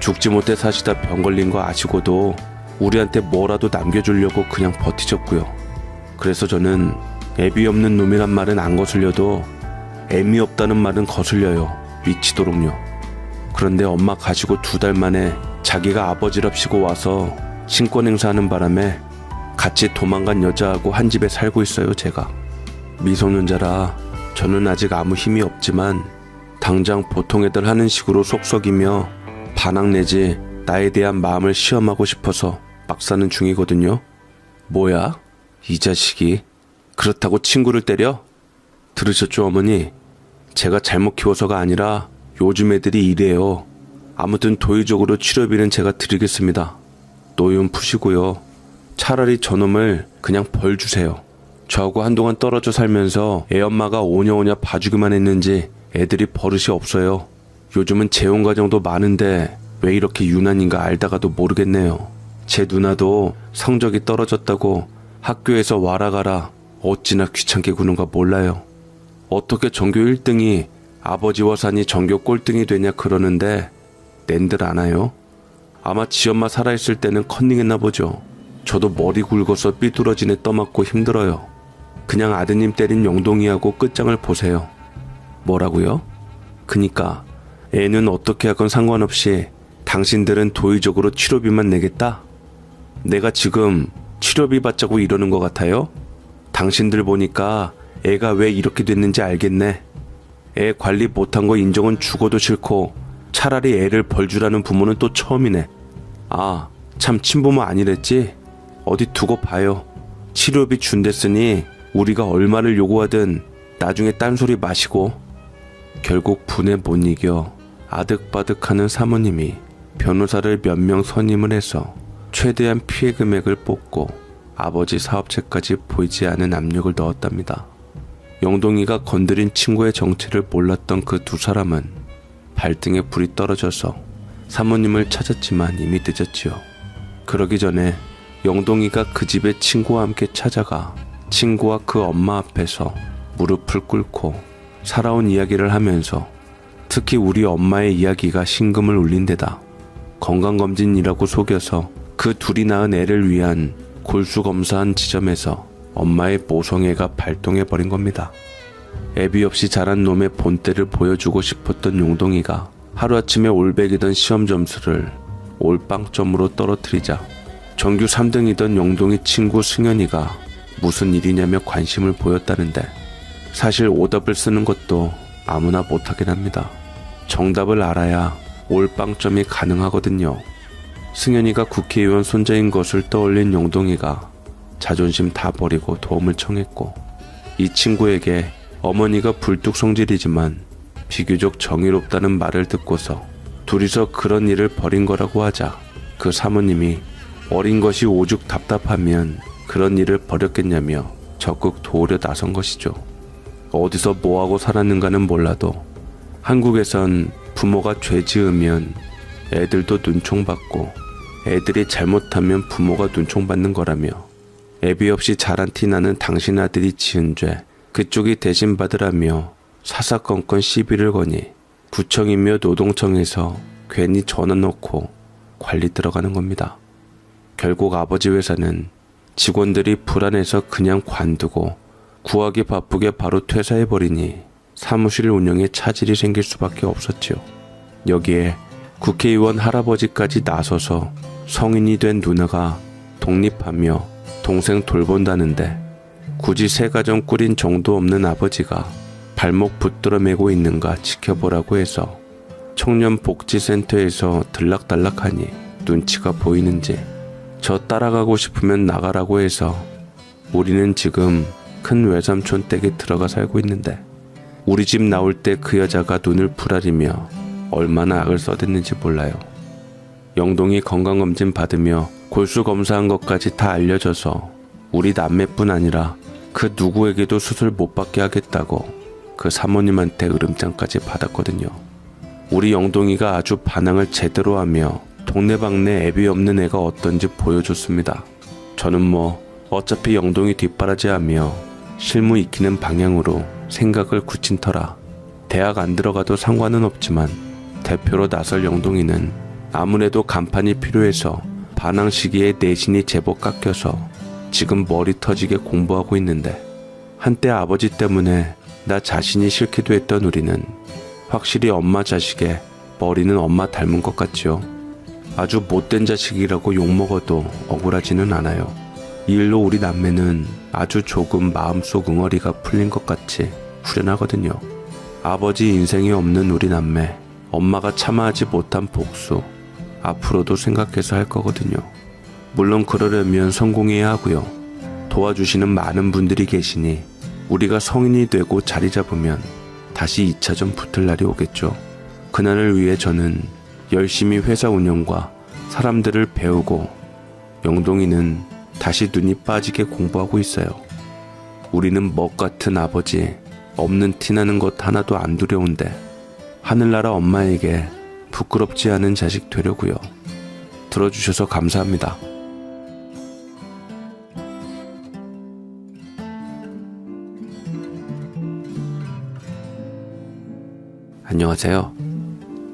Speaker 1: 죽지 못해 사시다 병 걸린 거 아시고도 우리한테 뭐라도 남겨주려고 그냥 버티셨고요. 그래서 저는 애비 없는 놈이란 말은 안 거슬려도 애미 없다는 말은 거슬려요. 미치도록요. 그런데 엄마 가시고 2달 만에 자기가 아버지랍시고 와서 신권 행사하는 바람에 같이 도망간 여자하고 한 집에 살고 있어요. 제가 미성년자라 저는 아직 아무 힘이 없지만 당장 보통 애들 하는 식으로 속썩이며 반항 내지 나에 대한 마음을 시험하고 싶어서 막 사는 중이거든요. 뭐야? 이 자식이 그렇다고 친구를 때려? 들으셨죠 어머니? 제가 잘못 키워서가 아니라 요즘 애들이 이래요. 아무튼 도의적으로 치료비는 제가 드리겠습니다. 노여움 푸시고요. 차라리 저놈을 그냥 벌 주세요. 저하고 한동안 떨어져 살면서 애엄마가 오냐오냐 봐주기만 했는지 애들이 버릇이 없어요. 요즘은 재혼 가정도 많은데 왜 이렇게 유난인가 알다가도 모르겠네요. 제 누나도 성적이 떨어졌다고 학교에서 와라 가라 어찌나 귀찮게 구는가 몰라요. 어떻게 전교 1등이 아버지와 사니 전교 꼴등이 되냐 그러는데 낸들 아나요? 아마 지엄마 살아있을 때는 컨닝했나 보죠. 저도 머리 굵어서 삐뚤어진 애 떠맡고 힘들어요. 그냥 아드님 때린 영동이하고 끝장을 보세요. 뭐라고요? 그니까 애는 어떻게 하건 상관없이 당신들은 도의적으로 치료비만 내겠다? 내가 지금 치료비 받자고 이러는 것 같아요? 당신들 보니까 애가 왜 이렇게 됐는지 알겠네. 애 관리 못한 거 인정은 죽어도 싫고 차라리 애를 벌주라는 부모는 또 처음이네. 아, 참 친부모 아니랬지? 어디 두고 봐요. 치료비 준댔으니 우리가 얼마를 요구하든 나중에 딴소리 마시고. 결국 분에 못 이겨 아득바득하는 사모님이 변호사를 몇 명 선임을 해서 최대한 피해 금액을 뽑고 아버지 사업체까지 보이지 않은 압력을 넣었답니다. 영동이가 건드린 친구의 정체를 몰랐던 그 2사람은 발등에 불이 떨어져서 사모님을 찾았지만 이미 늦었지요. 그러기 전에 영동이가 그 집에 친구와 함께 찾아가 친구와 그 엄마 앞에서 무릎을 꿇고 살아온 이야기를 하면서 특히 우리 엄마의 이야기가 심금을 울린 데다 건강검진이라고 속여서 그 둘이 낳은 애를 위한 골수검사한 지점에서 엄마의 모성애가 발동해버린 겁니다. 애비 없이 자란 놈의 본때를 보여주고 싶었던 용동이가 하루아침에 올백이던 시험 점수를 올빵점으로 떨어뜨리자 전교 3등이던 영동이 친구 승현이가 무슨 일이냐며 관심을 보였다는데 사실 오답을 쓰는 것도 아무나 못하긴 합니다. 정답을 알아야 올빵점이 가능하거든요. 승현이가 국회의원 손자인 것을 떠올린 영동이가 자존심 다 버리고 도움을 청했고 이 친구에게 어머니가 불뚝성질이지만 비교적 정의롭다는 말을 듣고서 둘이서 그런 일을 벌인 거라고 하자 그 사모님이 어린 것이 오죽 답답하면 그런 일을 벌였겠냐며 적극 도우려 나선 것이죠. 어디서 뭐하고 살았는가는 몰라도 한국에선 부모가 죄 지으면 애들도 눈총받고 애들이 잘못하면 부모가 눈총받는 거라며 애비 없이 자란 티나는 당신 아들이 지은 죄 그쪽이 대신 받으라며 사사건건 시비를 거니 구청이며 노동청에서 괜히 전화 놓고 관리 들어가는 겁니다. 결국 아버지 회사는 직원들이 불안해서 그냥 관두고 구하기 바쁘게 바로 퇴사해버리니 사무실 운영에 차질이 생길 수밖에 없었지요. 여기에 국회의원 할아버지까지 나서서 성인이 된 누나가 독립하며 동생 돌본다는데 굳이 새 가정 꾸린 정도 없는 아버지가 발목 붙들어 매고 있는가 지켜보라고 해서 청년복지센터에서 들락달락하니 눈치가 보이는지 저 따라가고 싶으면 나가라고 해서 우리는 지금 큰 외삼촌 댁에 들어가 살고 있는데 우리 집 나올 때 그 여자가 눈을 부라리며 얼마나 악을 써댔는지 몰라요. 영동이 건강검진 받으며 골수 검사한 것까지 다 알려져서 우리 남매뿐 아니라 그 누구에게도 수술 못 받게 하겠다고 그 사모님한테 으름장까지 받았거든요. 우리 영동이가 아주 반항을 제대로 하며 동네방네 애비 없는 애가 어떤지 보여줬습니다. 저는 뭐 어차피 영동이 뒷바라지하며 실무 익히는 방향으로 생각을 굳힌 터라 대학 안 들어가도 상관은 없지만 대표로 나설 영동이는 아무래도 간판이 필요해서 반항 시기에 내신이 제법 깎여서 지금 머리 터지게 공부하고 있는데 한때 아버지 때문에 나 자신이 싫기도 했던 우리는 확실히 엄마 자식에 머리는 엄마 닮은 것 같지요. 아주 못된 자식이라고 욕먹어도 억울하지는 않아요. 이 일로 우리 남매는 아주 조금 마음속 응어리가 풀린 것 같이 후련하거든요. 아버지 인생이 없는 우리 남매, 엄마가 참아하지 못한 복수 앞으로도 생각해서 할 거거든요. 물론 그러려면 성공해야 하고요. 도와주시는 많은 분들이 계시니 우리가 성인이 되고 자리 잡으면 다시 2차전 붙을 날이 오겠죠. 그날을 위해 저는 열심히 회사 운영과 사람들을 배우고 영동이는 다시 눈이 빠지게 공부하고 있어요. 우리는 먹 같은 아버지, 없는 티나는 것 하나도 안 두려운데 하늘나라 엄마에게 부끄럽지 않은 자식 되려고요. 들어주셔서 감사합니다. 안녕하세요.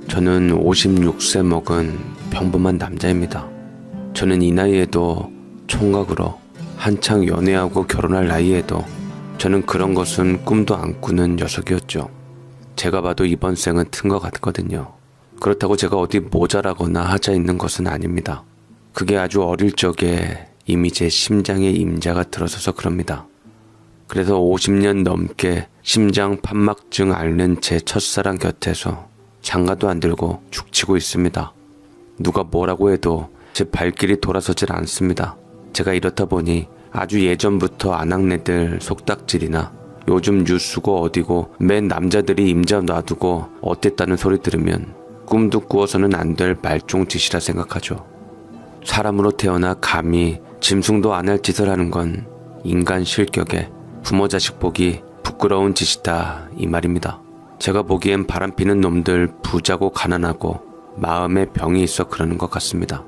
Speaker 1: 저는 56세 먹은 평범한 남자입니다. 저는 이 나이에도 총각으로 한창 연애하고 결혼할 나이에도 저는 그런 것은 꿈도 안 꾸는 녀석이었죠. 제가 봐도 이번 생은 튼 것 같거든요. 그렇다고 제가 어디 모자라거나 하자 있는 것은 아닙니다. 그게 아주 어릴 적에 이미 제 심장에 임자가 들어서서 그럽니다. 그래서 50년 넘게 심장 판막증 앓는 제 첫사랑 곁에서 장가도 안 들고 죽치고 있습니다. 누가 뭐라고 해도 제 발길이 돌아서질 않습니다. 제가 이렇다 보니 아주 예전부터 아낙네들 속닥질이나 요즘 뉴스고 어디고 맨 남자들이 임자 놔두고 어땠다는 소리 들으면 꿈도 꾸어서는 안 될 말종짓이라 생각하죠. 사람으로 태어나 감히 짐승도 안 할 짓을 하는 건 인간 실격에 부모 자식 보기 부끄러운 짓이다 이 말입니다. 제가 보기엔 바람피는 놈들 부자고 가난하고 마음에 병이 있어 그러는 것 같습니다.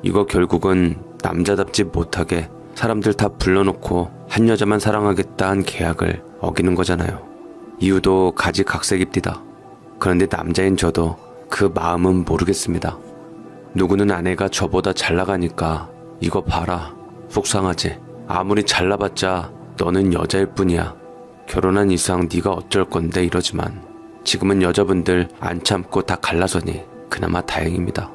Speaker 1: 이거 결국은 남자답지 못하게 사람들 다 불러놓고 한 여자만 사랑하겠다 한 계약을 어기는 거잖아요. 이유도 가지각색입니다. 그런데 남자인 저도 그 마음은 모르겠습니다. 누구는 아내가 저보다 잘 나가니까 이거 봐라 속상하지. 아무리 잘나봤자 너는 여자일 뿐이야. 결혼한 이상 네가 어쩔 건데 이러지만 지금은 여자분들 안 참고 다 갈라서니 그나마 다행입니다.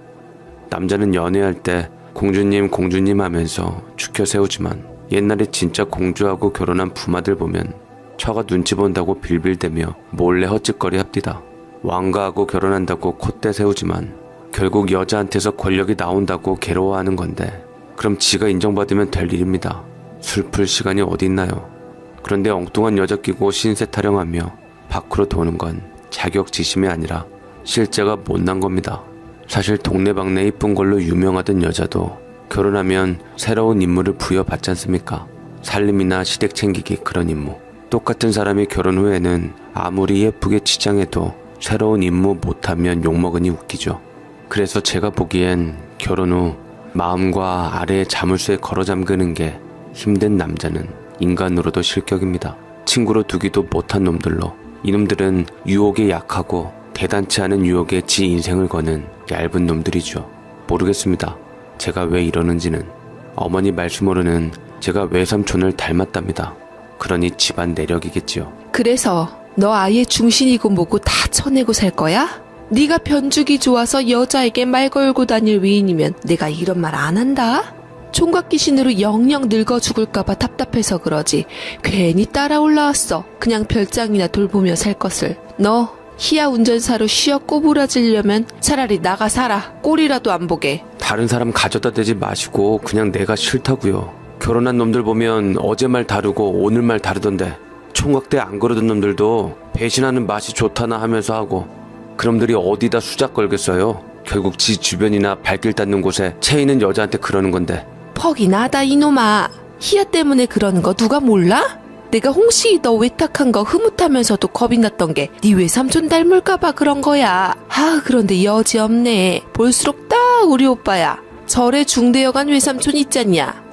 Speaker 1: 남자는 연애할 때 공주님 공주님 하면서 추켜 세우지만 옛날에 진짜 공주하고 결혼한 부마들 보면 처가 눈치 본다고 빌빌대며 몰래 헛짓거리 합디다. 왕가하고 결혼한다고 콧대 세우지만 결국 여자한테서 권력이 나온다고 괴로워하는 건데 그럼 지가 인정받으면 될 일입니다. 슬플 시간이 어디 있나요? 그런데 엉뚱한 여자 끼고 신세 타령하며 밖으로 도는 건 자격지심이 아니라 실제가 못난 겁니다. 사실 동네방네 이쁜 걸로 유명하던 여자도 결혼하면 새로운 임무를 부여받지 않습니까? 살림이나 시댁 챙기기 그런 임무. 똑같은 사람이 결혼 후에는 아무리 예쁘게 치장해도 새로운 임무 못하면 욕먹으니 웃기죠. 그래서 제가 보기엔 결혼 후 마음과 아래의 자물쇠 걸어 잠그는 게 힘든 남자는 인간으로도 실격입니다. 친구로 두기도 못한 놈들로 이놈들은 유혹에 약하고 대단치 않은 유혹에 지 인생을 거는 얇은 놈들이죠. 모르겠습니다. 제가 왜 이러는지는. 어머니 말씀으로는 제가 외삼촌을 닮았답니다. 그러니 집안 내력이겠지요.
Speaker 2: 그래서 너 아예 중신이고 뭐고 다 쳐내고 살 거야? 네가 변죽이 좋아서 여자에게 말 걸고 다닐 위인이면 내가 이런 말 안 한다? 총각 귀신으로 영영 늙어 죽을까봐 답답해서 그러지 괜히 따라 올라왔어. 그냥 별장이나 돌보며 살 것을. 너 희야 운전사로 쉬어 꼬부라지려면 차라리 나가 살아. 꼴이라도 안 보게.
Speaker 1: 다른 사람 가져다 대지 마시고 그냥 내가 싫다고요. 결혼한 놈들 보면 어제 말 다르고 오늘 말 다르던데 총각 때 안 그러던 놈들도 배신하는 맛이 좋다나 하면서 하고 그놈들이 어디다 수작 걸겠어요. 결국 지 주변이나 발길 닿는 곳에 채 있는 여자한테 그러는 건데.
Speaker 2: 퍽이 나다 이놈아. 희야 때문에 그러는 거 누가 몰라? 내가 홍식이 너 외탁한 거 흐뭇하면서도 겁이 났던 게 네 외삼촌 닮을까봐 그런 거야. 그런데 여지없네. 볼수록 딱 우리 오빠야. 절에 중대여간 외삼촌 있잖냐.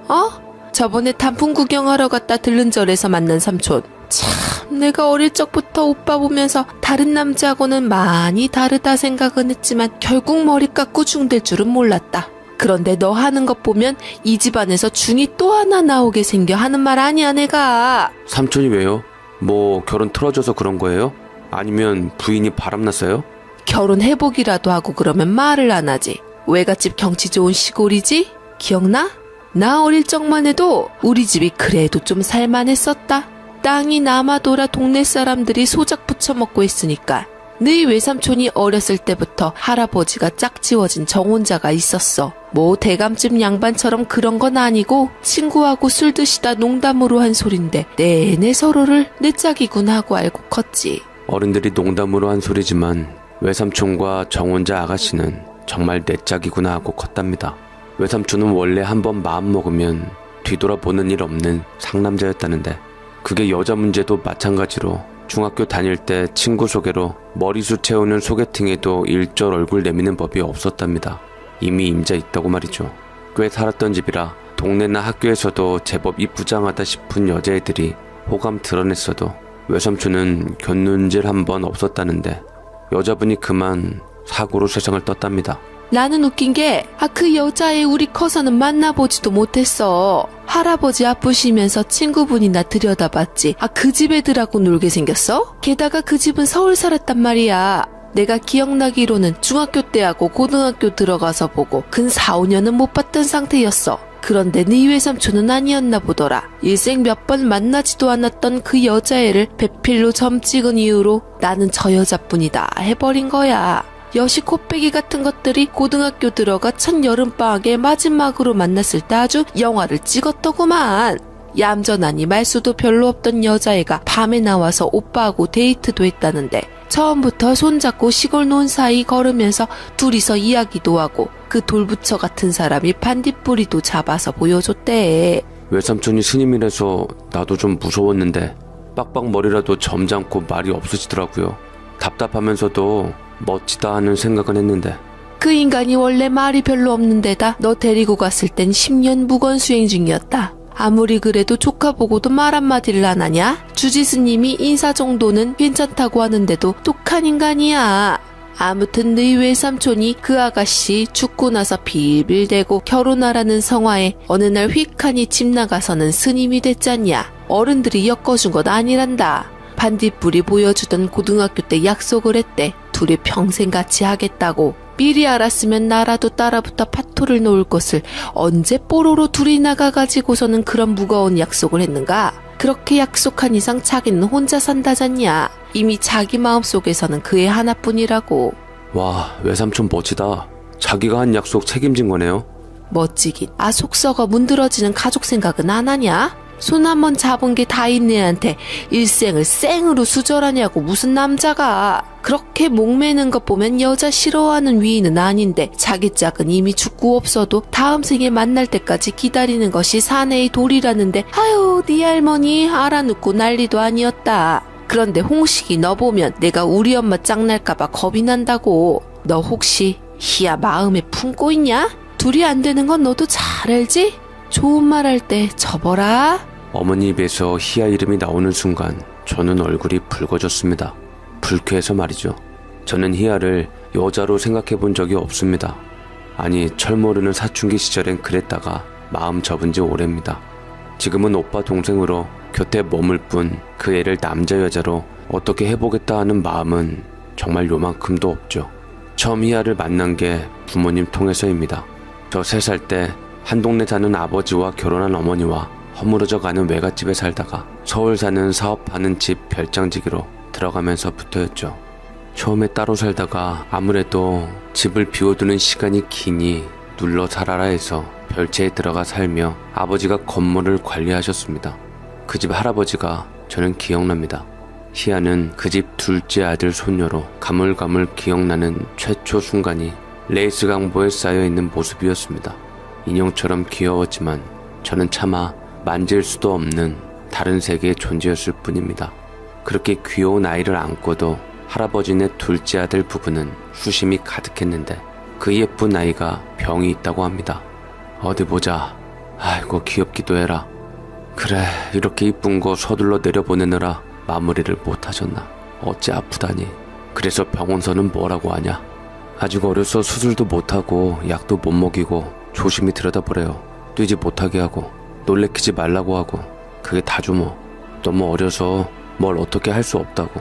Speaker 2: 저번에 단풍 구경하러 갔다 들른 절에서 만난 삼촌. 참, 내가 어릴 적부터 오빠 보면서 다른 남자하고는 많이 다르다 생각은 했지만 결국 머리 깎고 중될 줄은 몰랐다. 그런데 너 하는 것 보면 이 집안에서 중이 또 하나 나오게 생겨 하는 말 아니야 내가.
Speaker 1: 삼촌이 왜요? 뭐 결혼 틀어져서 그런 거예요? 아니면 부인이 바람났어요?
Speaker 2: 결혼해보기라도 하고 그러면 말을 안 하지. 외갓집 경치 좋은 시골이지? 기억나? 나 어릴 적만 해도 우리 집이 그래도 좀 살만했었다. 땅이 남아돌아 동네 사람들이 소작 부쳐먹고 있으니까. 네 외삼촌이 어렸을 때부터 할아버지가 짝지워진 정혼자가 있었어. 뭐 대감집 양반처럼 그런 건 아니고 친구하고 술 드시다 농담으로 한 소린데 내내 서로를 내 짝이군 하고 알고 컸지.
Speaker 1: 어른들이 농담으로 한 소리지만 외삼촌과 정혼자 아가씨는 정말 내 짝이구나 하고 컸답니다. 외삼촌은 원래 한번 마음 먹으면 뒤돌아보는 일 없는 상남자였다는데 그게 여자 문제도 마찬가지로 중학교 다닐 때 친구 소개로 머리수 채우는 소개팅에도 일절 얼굴 내미는 법이 없었답니다. 이미 임자 있다고 말이죠. 꽤 살았던 집이라 동네나 학교에서도 제법 이쁘장하다 싶은 여자애들이 호감 드러냈어도 외삼촌은 견눈질 한 번 없었다는데 여자분이 그만 사고로 세상을 떴답니다.
Speaker 2: 나는 웃긴 게 그 여자애 우리 커서는 만나보지도 못했어. 할아버지 아프시면서 친구분이나 들여다봤지. 그 집 애들하고 놀게 생겼어? 게다가 그 집은 서울 살았단 말이야. 내가 기억나기로는 중학교 때하고 고등학교 들어가서 보고 근 4, 5년은 못 봤던 상태였어. 그런데 네 외삼촌은 아니었나 보더라. 일생 몇 번 만나지도 않았던 그 여자애를 배필로 점 찍은 이후로 나는 저 여자뿐이다 해버린 거야. 여시 코빼기 같은 것들이 고등학교 들어가 첫 여름방학에 마지막으로 만났을 때 아주 영화를 찍었더구만. 얌전하니 말수도 별로 없던 여자애가 밤에 나와서 오빠하고 데이트도 했다는데 처음부터 손잡고 시골 논 사이 걸으면서 둘이서 이야기도 하고 그 돌부처 같은 사람이 반딧불이도 잡아서 보여줬대.
Speaker 1: 외삼촌이 스님이라서 나도 좀 무서웠는데 빡빡머리라도 점잖고 말이 없으시더라고요. 답답하면서도 멋지다 하는 생각은 했는데
Speaker 2: 그 인간이 원래 말이 별로 없는 데다 너 데리고 갔을 땐 10년 무건수행 중이었다. 아무리 그래도 조카 보고도 말 한마디를 안 하냐? 주지스님이 인사 정도는 괜찮다고 하는데도 똑한 인간이야. 아무튼 너희 외삼촌이 그 아가씨 죽고 나서 빌빌대고 결혼하라는 성화에 어느 날 휙하니 집 나가서는 스님이 됐잖냐. 어른들이 엮어준 것 아니란다. 반딧불이 보여주던 고등학교 때 약속을 했대. 둘이 평생 같이 하겠다고. 미리 알았으면 나라도 따라붙어 파토를 놓을 것을 언제 뽀로로 둘이 나가가지고서는 그런 무거운 약속을 했는가? 그렇게 약속한 이상 자기는 혼자 산다잖냐. 이미 자기 마음속에서는 그 애 하나뿐이라고.
Speaker 1: 와, 외삼촌 멋지다. 자기가 한 약속 책임진 거네요.
Speaker 2: 멋지긴. 속 썩어 문드러지는 가족 생각은 안 하냐? 손 한 번 잡은 게 다인 애한테 일생을 생으로 수절하냐고. 무슨 남자가. 그렇게 목매는 것 보면 여자 싫어하는 위인은 아닌데 자기 짝은 이미 죽고 없어도 다음 생에 만날 때까지 기다리는 것이 사내의 도리라는데 아유 네 할머니 알아놓고 난리도 아니었다. 그런데 홍식이 너 보면 내가 우리 엄마 짝날까봐 겁이 난다고. 너 혹시 희야 마음에 품고 있냐? 둘이 안 되는 건 너도 잘 알지? 좋은 말 할 때 접어라.
Speaker 1: 어머니 입에서 희야 이름이 나오는 순간 저는 얼굴이 붉어졌습니다. 불쾌해서 말이죠. 저는 희야를 여자로 생각해 본 적이 없습니다. 아니 철 모르는 사춘기 시절엔 그랬다가 마음 접은 지 오래입니다. 지금은 오빠 동생으로 곁에 머물 뿐 그 애를 남자 여자로 어떻게 해보겠다 하는 마음은 정말 요만큼도 없죠. 처음 희야를 만난 게 부모님 통해서입니다. 저 3살 때 한 동네 사는 아버지와 결혼한 어머니와 허물어져 가는 외갓집에 살다가 서울 사는 사업하는 집 별장지기로 들어가면서부터였죠. 처음에 따로 살다가 아무래도 집을 비워두는 시간이 기니 눌러 살아라 해서 별채에 들어가 살며 아버지가 건물을 관리하셨습니다. 그 집 할아버지가 저는 기억납니다. 희아는 그 집 둘째 아들 손녀로 가물가물 기억나는 최초 순간이 레이스 강보에 쌓여있는 모습이었습니다. 인형처럼 귀여웠지만 저는 차마 만질 수도 없는 다른 세계의 존재였을 뿐입니다. 그렇게 귀여운 아이를 안고도 할아버지네 둘째 아들 부부는 수심이 가득했는데 그 예쁜 아이가 병이 있다고 합니다. 어디 보자. 아이고 귀엽기도 해라. 그래 이렇게 이쁜 거 서둘러 내려보내느라 마무리를 못하셨나. 어찌 아프다니. 그래서 병원서는 뭐라고 하냐. 아직 어려서 수술도 못하고 약도 못 먹이고 조심히 들여다보래요. 뛰지 못하게 하고 놀래키지 말라고 하고 그게 다죠 뭐. 너무 어려서 뭘 어떻게 할 수 없다고.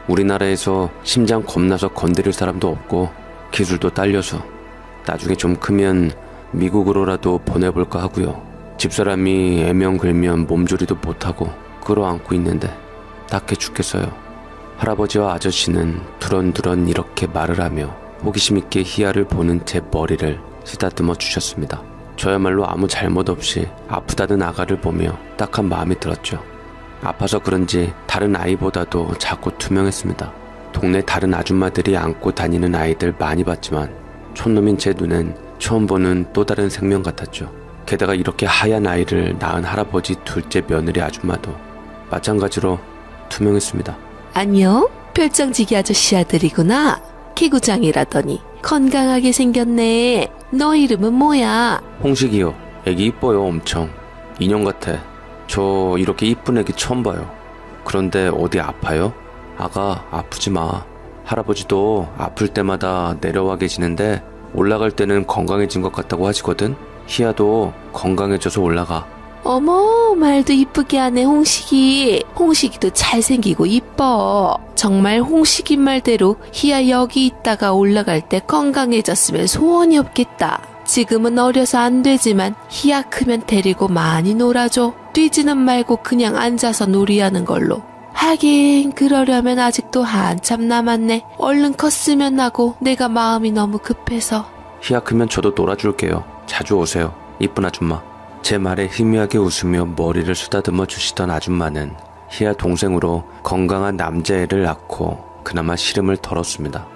Speaker 1: 우리나라에서 심장 겁나서 건드릴 사람도 없고 기술도 딸려서 나중에 좀 크면 미국으로라도 보내볼까 하고요. 집사람이 애명글면 몸조리도 못하고 끌어안고 있는데 딱해 죽겠어요. 할아버지와 아저씨는 두런두런 이렇게 말을 하며 호기심 있게 희아를 보는 제 머리를 쓰다듬어 주셨습니다. 저야말로 아무 잘못 없이 아프다는 아가를 보며 딱한 마음이 들었죠. 아파서 그런지 다른 아이보다도 작고 투명했습니다. 동네 다른 아줌마들이 안고 다니는 아이들 많이 봤지만 촌놈인 제 눈엔 처음 보는 또 다른 생명 같았죠. 게다가 이렇게 하얀 아이를 낳은 할아버지 둘째 며느리 아줌마도 마찬가지로 투명했습니다.
Speaker 2: 안녕? 별장지기 아저씨 아들이구나. 기구장이라더니 건강하게 생겼네. 너 이름은 뭐야?
Speaker 1: 홍식이요. 애기 이뻐요 엄청. 인형 같아. 저 이렇게 이쁜 애기 처음 봐요. 그런데 어디 아파요? 아가 아프지 마. 할아버지도 아플 때마다 내려와 계시는데 올라갈 때는 건강해진 것 같다고 하시거든. 희아도 건강해져서 올라가.
Speaker 2: 어머 말도 이쁘게 하네 홍식이. 홍식이도 잘생기고 이뻐. 정말 홍식이 말대로 희야 여기 있다가 올라갈 때 건강해졌으면 소원이 없겠다. 지금은 어려서 안 되지만 희야 크면 데리고 많이 놀아줘. 뛰지는 말고 그냥 앉아서 놀이하는 걸로. 하긴 그러려면 아직도 한참 남았네. 얼른 컸으면 하고 내가 마음이 너무 급해서.
Speaker 1: 희아 크면 저도 놀아줄게요. 자주 오세요. 이쁜 아줌마. 제 말에 희미하게 웃으며 머리를 쓰다듬어 주시던 아줌마는 희아 동생으로 건강한 남자애를 낳고 그나마 시름을 덜었습니다.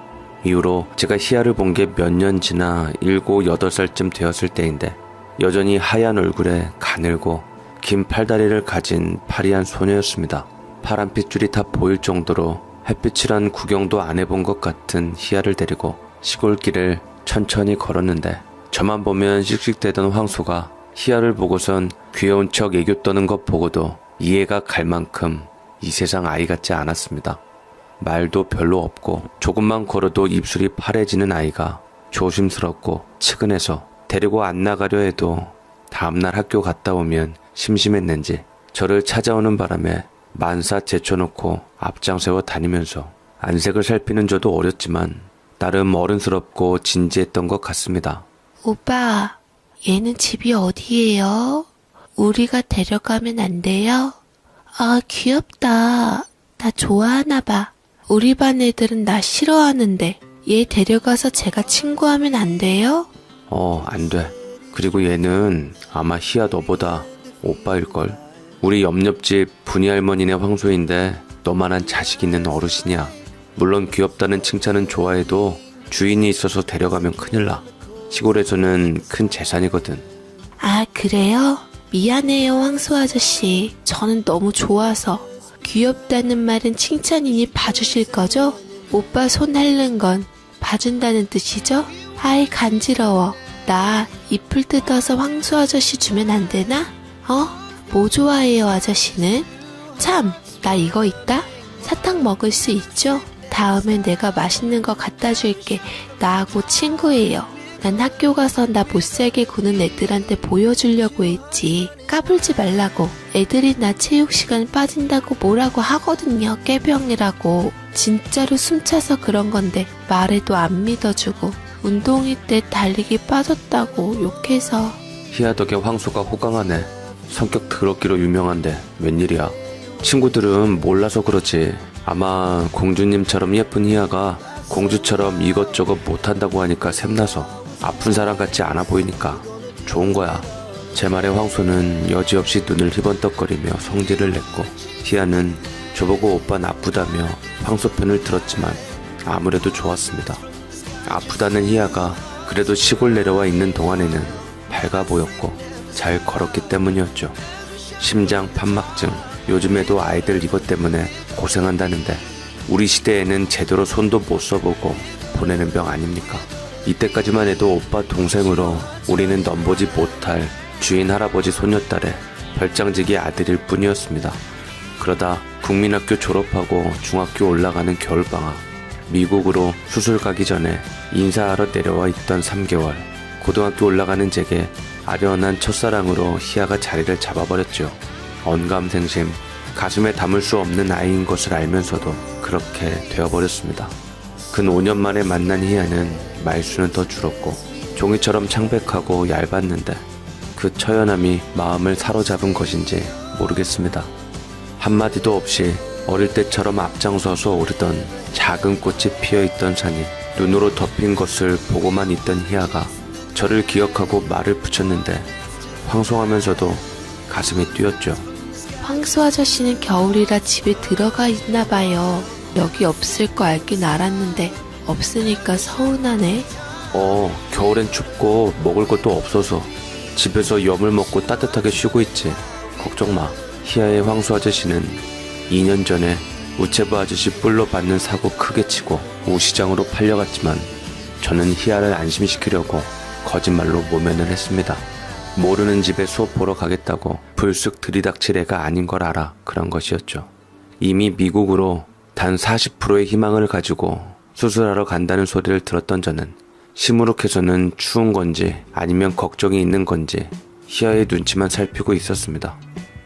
Speaker 1: 이후로 제가 희아를 본 게 몇 년 지나 7, 8살쯤 되었을 때인데 여전히 하얀 얼굴에 가늘고 긴 팔다리를 가진 파리한 소녀였습니다. 파란 핏줄이 다 보일 정도로 햇빛이란 구경도 안 해본 것 같은 희아를 데리고 시골길을 천천히 걸었는데 저만 보면 씩씩대던 황소가 희아를 보고선 귀여운 척 애교 떠는 것 보고도 이해가 갈 만큼 이 세상 아이 같지 않았습니다. 말도 별로 없고 조금만 걸어도 입술이 파래지는 아이가 조심스럽고 측은해서 데리고 안 나가려 해도 다음날 학교 갔다 오면 심심했는지 저를 찾아오는 바람에 만사 제쳐놓고 앞장세워 다니면서 안색을 살피는 저도 어렸지만 나름 어른스럽고 진지했던 것 같습니다.
Speaker 2: 오빠, 얘는 집이 어디예요? 우리가 데려가면 안 돼요? 아, 귀엽다. 나 좋아하나 봐. 우리 반 애들은 나 싫어하는데 얘 데려가서 제가 친구하면 안 돼요?
Speaker 1: 안 돼. 그리고 얘는 아마 희아 너보다 오빠일걸. 우리 옆집 분이 할머니네 황소인데 너만한 자식 있는 어르신이야. 물론 귀엽다는 칭찬은 좋아해도 주인이 있어서 데려가면 큰일 나. 시골에서는 큰 재산이거든.
Speaker 2: 아, 그래요? 미안해요, 황소 아저씨. 저는 너무 좋아서. 귀엽다는 말은 칭찬이니 봐주실 거죠? 오빠 손 핥는 건 봐준다는 뜻이죠? 아이, 간지러워. 나 잎을 뜯어서 황소 아저씨 주면 안 되나? 뭐 좋아해요, 아저씨는? 참, 나 이거 있다? 사탕 먹을 수 있죠? 다음엔 내가 맛있는 거 갖다 줄게. 나하고 친구예요. 난 학교 가서 나 못살게 구는 애들한테 보여주려고 했지. 까불지 말라고. 애들이 나 체육 시간 빠진다고 뭐라고 하거든요. 깨병이라고. 진짜로 숨차서 그런 건데 말해도 안 믿어주고 운동회 때 달리기 빠졌다고 욕해서.
Speaker 1: 희아 덕에 황소가 호강하네. 성격 더럽기로 유명한데 웬일이야. 친구들은 몰라서 그렇지. 아마 공주님처럼 예쁜 희아가 공주처럼 이것저것 못한다고 하니까 샘나서 아픈 사람 같지 않아 보이니까 좋은 거야. 제 말에 황소는 여지없이 눈을 희번떡거리며 성질을 냈고, 희아는 저보고 오빠 나쁘다며 황소 편을 들었지만 아무래도 좋았습니다. 아프다는 희아가 그래도 시골 내려와 있는 동안에는 밝아 보였고 잘 걸었기 때문이었죠. 심장 판막증, 요즘에도 아이들 이것 때문에 고생한다는데 우리 시대에는 제대로 손도 못 써보고 보내는 병 아닙니까? 이때까지만 해도 오빠 동생으로 우리는 넘보지 못할 주인 할아버지 소녀딸의 별장지기 아들일 뿐이었습니다. 그러다 국민학교 졸업하고 중학교 올라가는 겨울방학, 미국으로 수술 가기 전에 인사하러 내려와 있던 3개월, 고등학교 올라가는 제게 아련한 첫사랑으로 희아가 자리를 잡아버렸죠. 언감생심, 가슴에 담을 수 없는 아이인 것을 알면서도 그렇게 되어버렸습니다. 근 5년 만에 만난 희아는 말수는 더 줄었고 종이처럼 창백하고 얇았는데 그 처연함이 마음을 사로잡은 것인지 모르겠습니다. 한마디도 없이 어릴 때처럼 앞장서서 오르던 작은 꽃이 피어있던 산이 눈으로 덮인 것을 보고만 있던 희아가 저를 기억하고 말을 붙였는데 황송하면서도 가슴이 뛰었죠.
Speaker 2: 황소 아저씨는 겨울이라 집에 들어가 있나 봐요. 여기 없을 거 알긴 알았는데 없으니까 서운하네.
Speaker 1: 겨울엔 춥고 먹을 것도 없어서 집에서 염을 먹고 따뜻하게 쉬고 있지. 걱정 마. 희아의 황소 아저씨는 2년 전에 우체부 아저씨 뿔로 받는 사고 크게 치고 우시장으로 팔려갔지만 저는 희아를 안심시키려고 거짓말로 모면을 했습니다. 모르는 집에 수업 보러 가겠다고 불쑥 들이닥칠 애가 아닌 걸 알아 그런 것이었죠. 이미 미국으로 단 40%의 희망을 가지고 수술하러 간다는 소리를 들었던 저는 시무룩해서는 추운 건지 아니면 걱정이 있는 건지 희아의 눈치만 살피고 있었습니다.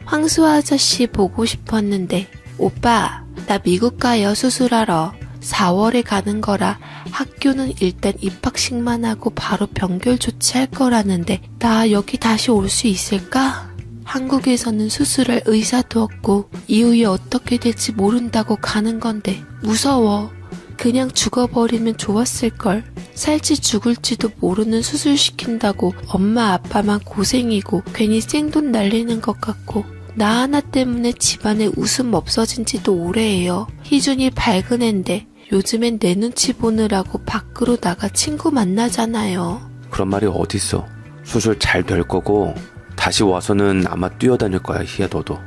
Speaker 2: 황소 아저씨 보고 싶었는데 오빠 나 미국 가요 수술하러. 4월에 가는 거라 학교는 일단 입학식만 하고 바로 병결 조치할 거라는데 나 여기 다시 올 수 있을까? 한국에서는 수술할 의사도 없고 이후에 어떻게 될지 모른다고 가는 건데 무서워. 그냥 죽어버리면 좋았을걸. 살지 죽을지도 모르는 수술 시킨다고 엄마 아빠만 고생이고 괜히 생돈 날리는 것 같고 나 하나 때문에 집안에 웃음 없어진 지도 오래예요. 희준이 밝은 앤데 요즘엔 내 눈치 보느라고 밖으로 나가 친구 만나잖아요.
Speaker 1: 그런 말이 어딨어. 수술 잘 될 거고 다시 와서는 아마 뛰어다닐 거야. 희야 너도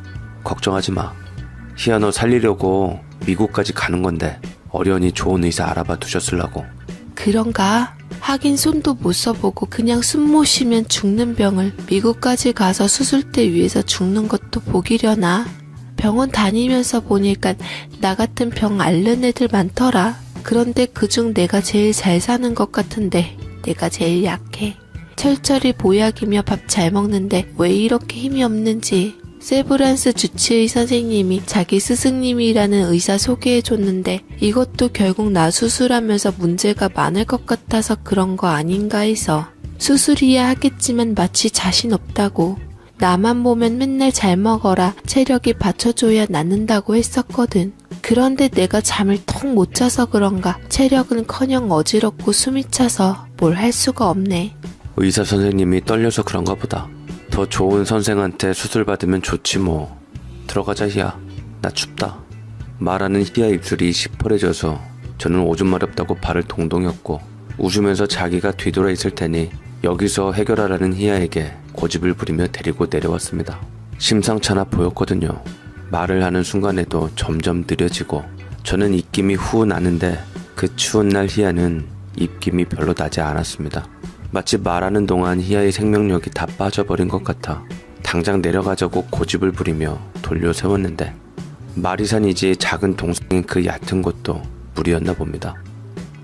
Speaker 1: 걱정하지 마. 희야 너 살리려고 미국까지 가는 건데 어련히 좋은 의사 알아봐 두셨으려고.
Speaker 2: 그런가? 하긴 손도 못 써보고 그냥 숨 못 쉬면 죽는 병을 미국까지 가서 수술대 위에서 죽는 것도 보기려나. 병원 다니면서 보니까 나 같은 병 앓는 애들 많더라. 그런데 그중 내가 제일 잘 사는 것 같은데 내가 제일 약해. 철저히 보약이며 밥 잘 먹는데 왜 이렇게 힘이 없는지. 세브란스 주치의 선생님이 자기 스승님이라는 의사 소개해줬는데 이것도 결국 나 수술하면서 문제가 많을 것 같아서 그런 거 아닌가 해서. 수술이야 하겠지만 마치 자신 없다고. 나만 보면 맨날 잘 먹어라 체력이 받쳐줘야 낫는다고 했었거든. 그런데 내가 잠을 턱 못 자서 그런가 체력은커녕 어지럽고 숨이 차서 뭘 할 수가 없네.
Speaker 1: 의사 선생님이 떨려서 그런가 보다. 더 좋은 선생한테 수술 받으면 좋지 뭐. 들어가자 희야. 나 춥다. 말하는 희야 입술이 시퍼래져서 저는 오줌 마렵다고 발을 동동였고 웃으면서 자기가 뒤돌아 있을 테니 여기서 해결하라는 희야에게 고집을 부리며 데리고 내려왔습니다. 심상찮아 보였거든요. 말을 하는 순간에도 점점 느려지고 저는 입김이 후 나는데 그 추운 날 희야는 입김이 별로 나지 않았습니다. 마치 말하는 동안 희아의 생명력이 다 빠져버린 것 같아 당장 내려가자고 고집을 부리며 돌려 세웠는데 마리산이지 작은 동생인 그 얕은 곳도 무리였나 봅니다.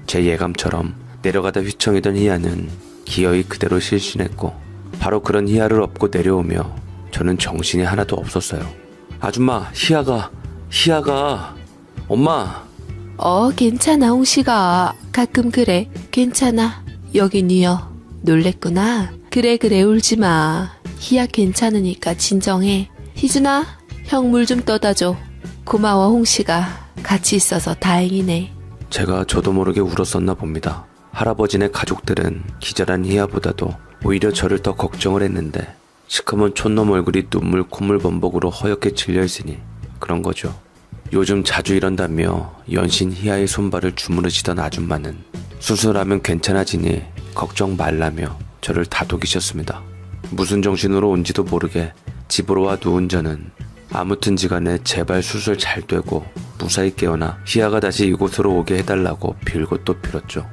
Speaker 1: 제 예감처럼 내려가다 휘청이던 희아는 기어이 그대로 실신했고 바로 그런 희아를 업고 내려오며 저는 정신이 하나도 없었어요. 아줌마, 희아가 엄마.
Speaker 2: 괜찮아 홍씨가. 가끔 그래. 괜찮아. 여기 니어. 놀랬구나. 그래 울지마. 희야 괜찮으니까 진정해. 희준아 형 물 좀 떠다 줘. 고마워 홍씨가. 같이 있어서 다행이네.
Speaker 1: 제가 저도 모르게 울었었나 봅니다. 할아버지네 가족들은 기절한 희야보다도 오히려 저를 더 걱정을 했는데 시커먼 촌놈 얼굴이 눈물 콧물 범벅으로 허옇게 질려있으니 그런 거죠. 요즘 자주 이런다며 연신 희야의 손발을 주무르시던 아줌마는 수술하면 괜찮아지니 걱정 말라며 저를 다독이셨습니다. 무슨 정신으로 온지도 모르게 집으로 와 누운 저는 아무튼지간에 제발 수술 잘 되고 무사히 깨어나 희야가 다시 이곳으로 오게 해달라고 빌고 또 빌었죠.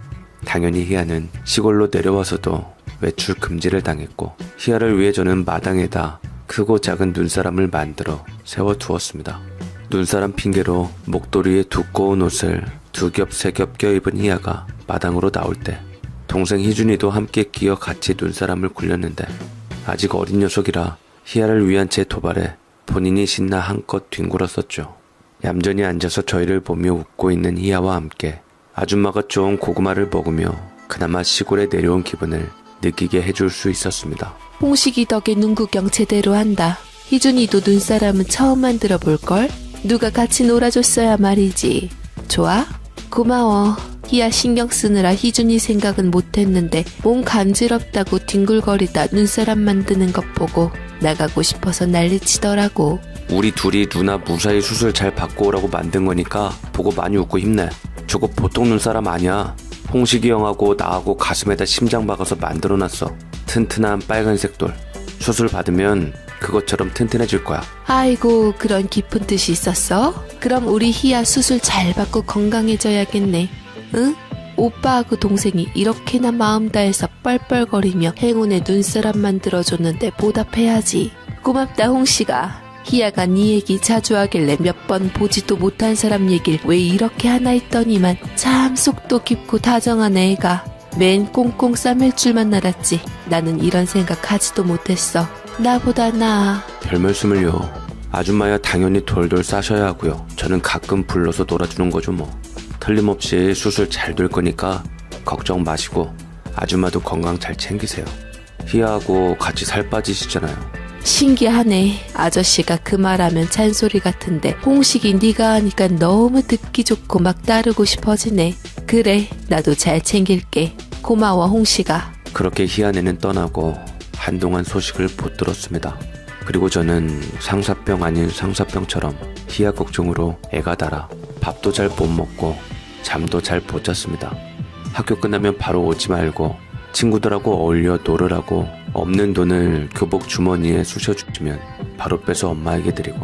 Speaker 1: 당연히 희야는 시골로 내려와서도 외출 금지를 당했고 희야를 위해 저는 마당에다 크고 작은 눈사람을 만들어 세워두었습니다. 눈사람 핑계로 목도리에 두꺼운 옷을 2겹 3겹 껴입은 희야가 마당으로 나올 때 동생 희준이도 함께 끼어 같이 눈사람을 굴렸는데 아직 어린 녀석이라 희야를 위한 제 도발에 본인이 신나 한껏 뒹굴었었죠. 얌전히 앉아서 저희를 보며 웃고 있는 희야와 함께 아줌마가 좋은 고구마를 먹으며 그나마 시골에 내려온 기분을 느끼게 해줄 수 있었습니다.
Speaker 2: 홍식이 덕에 눈구경 제대로 한다. 희준이도 눈사람은 처음 만들어 볼걸? 누가 같이 놀아줬어야 말이지. 좋아? 고마워. 희야 신경 쓰느라 희준이 생각은 못했는데 몸 간지럽다고 뒹굴거리다 눈사람 만드는 것 보고 나가고 싶어서 난리치더라고.
Speaker 1: 우리 둘이 누나 무사히 수술 잘 받고 오라고 만든 거니까 보고 많이 웃고 힘내. 저거 보통 눈사람 아니야. 홍식이 형하고 나하고 가슴에다 심장 박아서 만들어놨어. 튼튼한 빨간색 돌. 수술 받으면 그것처럼 튼튼해질 거야.
Speaker 2: 아이고, 그런 깊은 뜻이 있었어? 그럼 우리 희야 수술 잘 받고 건강해져야겠네. 응? 오빠하고 동생이 이렇게나 마음 다해서 뻘뻘거리며 행운의 눈사람 만들어줬는데 보답해야지. 고맙다 홍씨가. 희야가 네 얘기 자주 하길래 몇 번 보지도 못한 사람 얘길 왜 이렇게 하나 했더니만 참 속도 깊고 다정한 애가. 맨 꽁꽁 싸맬 줄만 알았지. 나는 이런 생각 하지도 못했어. 나보다 나아.
Speaker 1: 별 말씀을요. 아줌마야 당연히 돌돌 싸셔야 하고요. 저는 가끔 불러서 놀아주는 거죠 뭐. 틀림없이 수술 잘 될 거니까 걱정 마시고 아줌마도 건강 잘 챙기세요. 희야하고 같이 살 빠지시잖아요.
Speaker 2: 신기하네. 아저씨가 그 말하면 잔소리 같은데 홍식이 네가 하니까 너무 듣기 좋고 막 따르고 싶어지네. 그래, 나도 잘 챙길게. 고마워 홍식아.
Speaker 1: 그렇게 희야네는 떠나고 한동안 소식을 못 들었습니다. 그리고 저는 상사병 아닌 상사병처럼 희야 걱정으로 애가 달아 밥도 잘 못 먹고 잠도 잘 못 잤습니다. 학교 끝나면 바로 오지 말고 친구들하고 어울려 놀으라고 없는 돈을 교복 주머니에 쑤셔주시면 바로 빼서 엄마에게 드리고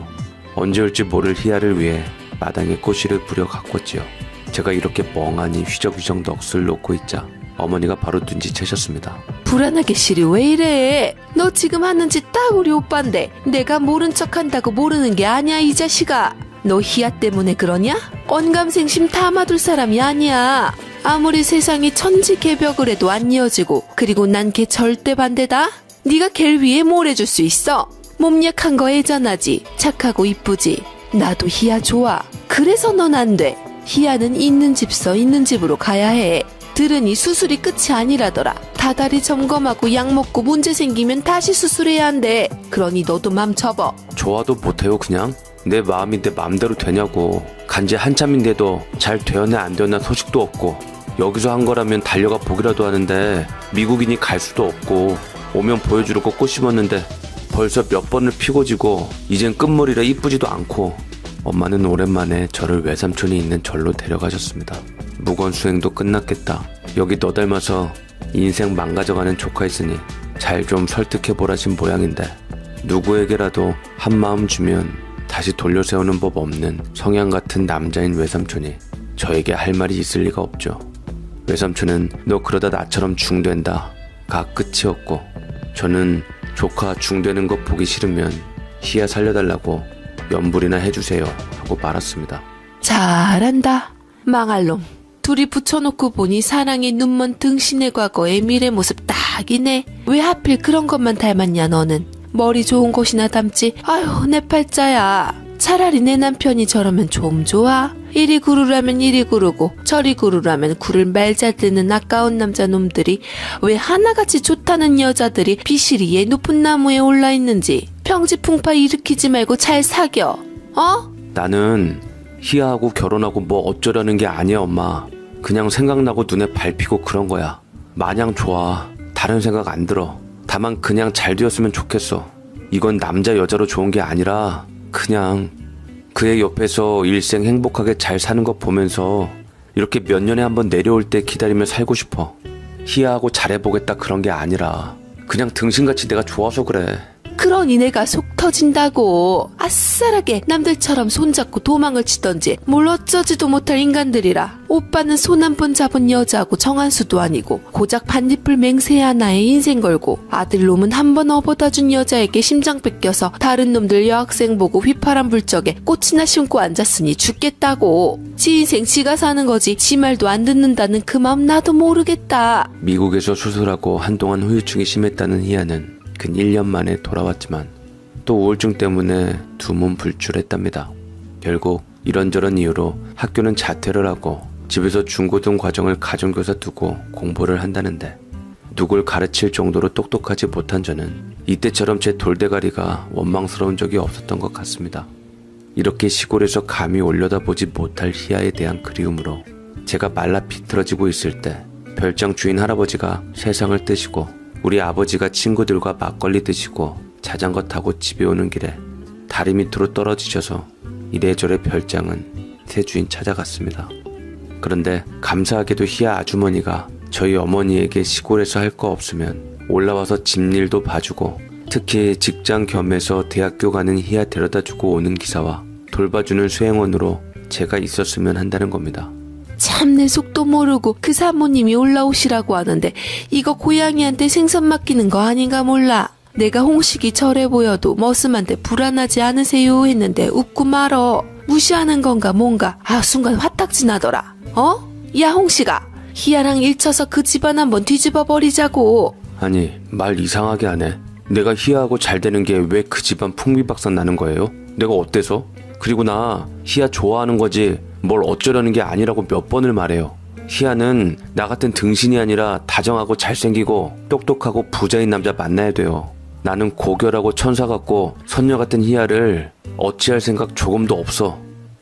Speaker 1: 언제 올지 모를 희야를 위해 마당에 꼬시를 부려 가꿨지요. 제가 이렇게 멍하니 휘적휘적 넋을 놓고 있자 어머니가 바로 눈치채셨습니다.
Speaker 2: 불안하게 시리 왜 이래? 너 지금 하는 짓 딱 우리 오빠인데 내가 모른 척한다고 모르는 게 아니야 이 자식아. 너 희야 때문에 그러냐? 언감생심 담아둘 사람이 아니야. 아무리 세상이 천지개벽을 해도 안 이어지고 그리고 난 걔 절대 반대다. 네가 걔를 위해 뭘 해줄 수 있어? 몸 약한 거 애잔하지. 착하고 이쁘지. 나도 희야 좋아. 그래서 넌 안 돼. 희야는 있는 집서 있는 집으로 가야 해. 들으니 수술이 끝이 아니라더라. 다달이 점검하고 약 먹고 문제 생기면 다시 수술해야 한대. 그러니 너도 맘 접어.
Speaker 1: 좋아도 못해요 그냥? 내 마음이 내 맘대로 되냐고. 간지 한참인데도 잘 되었나 안 되었나 소식도 없고 여기서 한 거라면 달려가 보기라도 하는데 미국인이 갈 수도 없고 오면 보여주려고 꽃 심었는데 벌써 몇 번을 피고 지고 이젠 끝물이라 이쁘지도 않고. 엄마는 오랜만에 저를 외삼촌이 있는 절로 데려가셨습니다. 무건 수행도 끝났겠다. 여기 너 닮아서 인생 망가져가는 조카 있으니 잘 좀 설득해보라신 모양인데 누구에게라도 한마음 주면 다시 돌려세우는 법 없는 성향 같은 남자인 외삼촌이 저에게 할 말이 있을 리가 없죠. 외삼촌은 너 그러다 나처럼 중된다 가 끝이었고 저는 조카 중되는 거 보기 싫으면 희야 살려달라고 연불이나 해주세요 하고 말았습니다.
Speaker 2: 잘한다. 망할 놈. 둘이 붙여놓고 보니 사랑의 눈먼 등신의 과거의 미래 모습 딱이네. 왜 하필 그런 것만 닮았냐 너는. 머리 좋은 곳이나 닮지. 아유 내 팔자야. 차라리 내 남편이 저러면 좀 좋아. 이리 구르라면 이리 구르고 저리 구르라면 구를 말자 드는 아까운 남자 놈들이 왜 하나같이 좋다는 여자들이 비실이에 높은 나무에 올라있는지 평지풍파 일으키지 말고 잘 사겨. 어?
Speaker 1: 나는 희야하고 결혼하고 뭐 어쩌려는 게 아니야 엄마. 그냥 생각나고 눈에 밟히고 그런 거야. 마냥 좋아. 다른 생각 안 들어. 다만 그냥 잘 되었으면 좋겠어. 이건 남자 여자로 좋은 게 아니라 그냥 그의 옆에서 일생 행복하게 잘 사는 거 보면서 이렇게 몇 년에 한번 내려올 때 기다리며 살고 싶어. 희야하고 잘해보겠다 그런 게 아니라 그냥 등신같이 내가 좋아서 그래.
Speaker 2: 그러니 내가 속 터진다고. 아싸라게 남들처럼 손잡고 도망을 치던지 뭘 어쩌지도 못할 인간들이라. 오빠는 손 한 번 잡은 여자하고 정한수도 아니고 고작 반딧불 맹세 하나에 인생 걸고 아들놈은 한 번 업어다 준 여자에게 심장 뺏겨서 다른 놈들 여학생 보고 휘파람 불 적에 꽃이나 심고 앉았으니 죽겠다고. 지 인생 지가 사는 거지 지 말도 안 듣는다는 그 마음 나도 모르겠다.
Speaker 1: 미국에서 수술하고 한동안 후유증이 심했다는 희야는 근 1년 만에 돌아왔지만 또 우울증 때문에 두 몸 불출했답니다. 결국 이런저런 이유로 학교는 자퇴를 하고 집에서 중고등 과정을 가정교사 두고 공부를 한다는데 누굴 가르칠 정도로 똑똑하지 못한 저는 이때처럼 제 돌대가리가 원망스러운 적이 없었던 것 같습니다. 이렇게 시골에서 감히 올려다보지 못할 희야에 대한 그리움으로 제가 말라 비틀어지고 있을 때 별장 주인 할아버지가 세상을 뜨시고 우리 아버지가 친구들과 막걸리 드시고 자전거 타고 집에 오는 길에 다리 밑으로 떨어지셔서 이래저래 별장은 새 주인 찾아갔습니다. 그런데 감사하게도 희야 아주머니가 저희 어머니에게 시골에서 할 거 없으면 올라와서 집일도 봐주고 특히 직장 겸해서 대학교 가는 희야 데려다주고 오는 기사와 돌봐주는 수행원으로 제가 있었으면 한다는 겁니다.
Speaker 2: 참 내 속도 모르고 그 사모님이 올라오시라고 하는데 이거 고양이한테 생선 맡기는 거 아닌가 몰라. 내가 홍식이 저래 보여도 머슴한테 불안하지 않으세요 했는데 웃고 말어. 무시하는 건가 뭔가. 아 순간 화딱지 나더라. 어? 야 홍식아, 희야랑 일쳐서 그 집안 한번 뒤집어 버리자고.
Speaker 1: 아니 말 이상하게 하네. 내가 희야하고 잘 되는 게 왜 그 집안 풍비박산 나는 거예요? 내가 어때서? 그리고 나 희야 좋아하는 거지 뭘 어쩌려는 게 아니라고 몇 번을 말해요. 희야는 나 같은 등신이 아니라 다정하고 잘생기고 똑똑하고 부자인 남자 만나야 돼요. 나는 고결하고 천사 같고 선녀 같은 희야를 어찌할 생각 조금도 없어.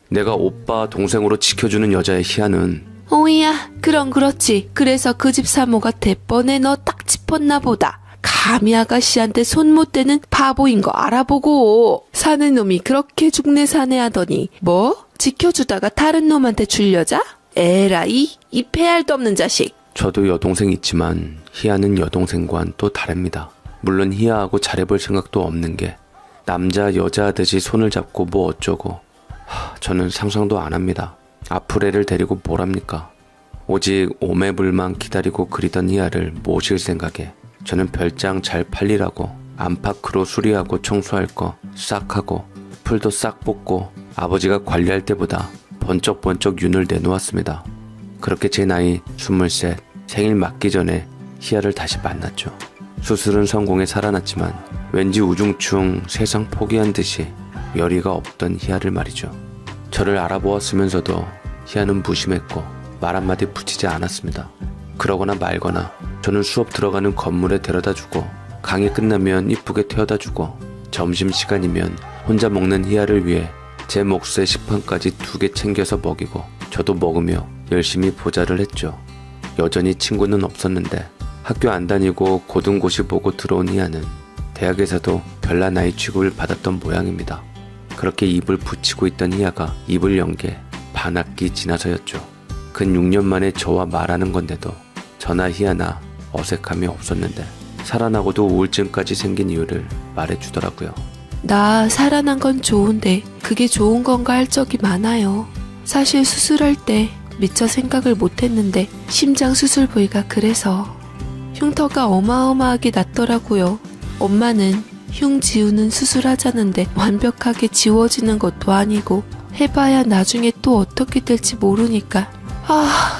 Speaker 1: 내가 오빠 동생으로 지켜주는 여자의 희야는.
Speaker 2: 오이야 그럼 그렇지. 그래서 그 집 사모가 대번에 너 딱 짚었나 보다. 감히 아가씨한테 손 못 대는 바보인 거 알아보고 사는 놈이 그렇게 죽내 사내 하더니 뭐? 지켜주다가 다른 놈한테 줄 여자? 에라이 이 패알도 없는 자식.
Speaker 1: 저도 여동생 있지만 희야는 여동생과는 또 다릅니다. 물론 희야하고 잘해볼 생각도 없는 게 남자 여자 하듯이 손을 잡고 뭐 어쩌고 저는 상상도 안 합니다. 앞을 애를 데리고 뭘 합니까? 오직 오매불만 기다리고 그리던 희야를 모실 생각에 저는 별장 잘 팔리라고 안팎으로 수리하고 청소할 거 싹 하고 풀도 싹 뽑고 아버지가 관리할 때보다 번쩍번쩍 윤을 내놓았습니다. 그렇게 제 나이 23 생일 맞기 전에 희야를 다시 만났죠. 수술은 성공해 살아났지만 왠지 우중충 세상 포기한 듯이 열의가 없던 희야를 말이죠. 저를 알아보았으면서도 희야는 무심했고 말 한마디 붙이지 않았습니다. 그러거나 말거나 저는 수업 들어가는 건물에 데려다주고 강의 끝나면 이쁘게 태워다주고 점심시간이면 혼자 먹는 희야를 위해 제 몫의 식판까지 2개 챙겨서 먹이고 저도 먹으며 열심히 보자를 했죠. 여전히 친구는 없었는데 학교 안 다니고 고등고시 보고 들어온 희야는 대학에서도 별난 나이 취급을 받았던 모양입니다. 그렇게 입을 붙이고 있던 희야가 입을 연 게 반학기 지나서였죠. 근 6년 만에 저와 말하는 건데도 저나 희야나 어색함이 없었는데 살아나고도 우울증까지 생긴 이유를 말해주더라고요.
Speaker 2: 나 살아난 건 좋은데 그게 좋은 건가 할 적이 많아요. 사실 수술할 때 미처 생각을 못했는데 심장 수술 부위가 그래서 흉터가 어마어마하게 났더라고요. 엄마는 흉 지우는 수술하자는데 완벽하게 지워지는 것도 아니고 해봐야 나중에 또 어떻게 될지 모르니까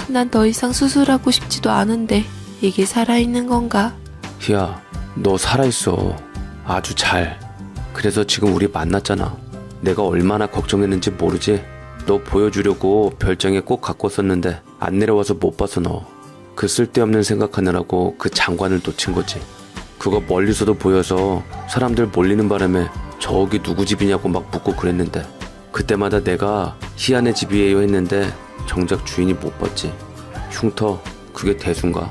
Speaker 2: 난 더 이상 수술하고 싶지도 않은데 이게 살아있는 건가?
Speaker 1: 희야, 너 살아있어. 아주 잘. 그래서 지금 우리 만났잖아. 내가 얼마나 걱정했는지 모르지? 너 보여주려고 별장에 꼭 갖고 왔었는데 안 내려와서 못 봤어 너. 그 쓸데없는 생각하느라고 그 장관을 놓친 거지. 그거 멀리서도 보여서 사람들 몰리는 바람에 저기 누구 집이냐고 막 묻고 그랬는데 그때마다 내가 희한의 집이에요 했는데 정작 주인이 못 봤지. 흉터, 그게 대수인가?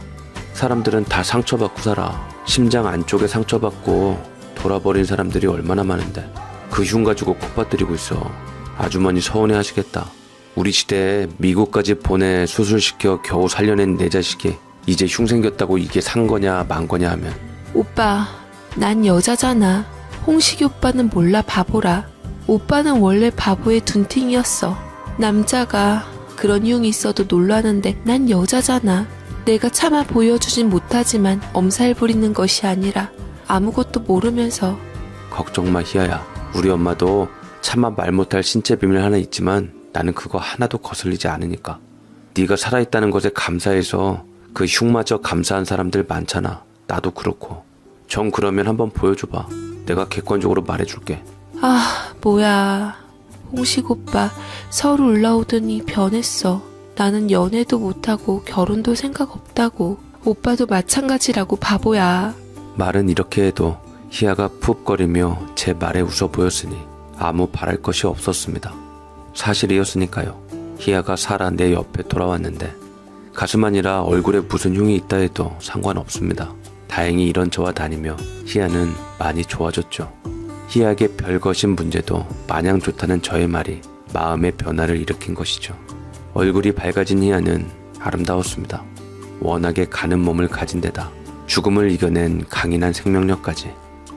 Speaker 1: 사람들은 다 상처받고 살아. 심장 안쪽에 상처받고 돌아버린 사람들이 얼마나 많은데 그 흉 가지고 콧받들이고 있어. 아주머니 서운해 하시겠다. 우리 시대에 미국까지 보내 수술시켜 겨우 살려낸 내 자식이 이제 흉 생겼다고 이게 산 거냐 만 거냐 하면.
Speaker 2: 오빠, 난 여자잖아. 홍식이 오빠는 몰라 바보라. 오빠는 원래 바보의 둔팅이었어. 남자가 그런 흉이 있어도 놀라는데 난 여자잖아. 내가 차마 보여주진 못하지만 엄살 부리는 것이 아니라 아무것도 모르면서.
Speaker 1: 걱정 마 희아야. 우리 엄마도 차마 말 못할 신체 비밀 하나 있지만 나는 그거 하나도 거슬리지 않으니까. 네가 살아있다는 것에 감사해서 그 흉마저 감사한 사람들 많잖아. 나도 그렇고. 정 그러면 한번 보여줘봐. 내가 객관적으로 말해줄게.
Speaker 2: 아, 뭐야. 홍식 오빠 서울 올라오더니 변했어. 나는 연애도 못하고 결혼도 생각 없다고. 오빠도 마찬가지라고 바보야.
Speaker 1: 말은 이렇게 해도 희아가 푹거리며 제 말에 웃어 보였으니 아무 바랄 것이 없었습니다. 사실이었으니까요. 희아가 살아 내 옆에 돌아왔는데 가슴 아니라 얼굴에 무슨 흉이 있다 해도 상관없습니다. 다행히 이런 저와 다니며 희아는 많이 좋아졌죠. 희아에게 별것인 문제도 마냥 좋다는 저의 말이 마음의 변화를 일으킨 것이죠. 얼굴이 밝아진 희아는 아름다웠습니다. 워낙에 가는 몸을 가진 데다 죽음을 이겨낸 강인한 생명력까지.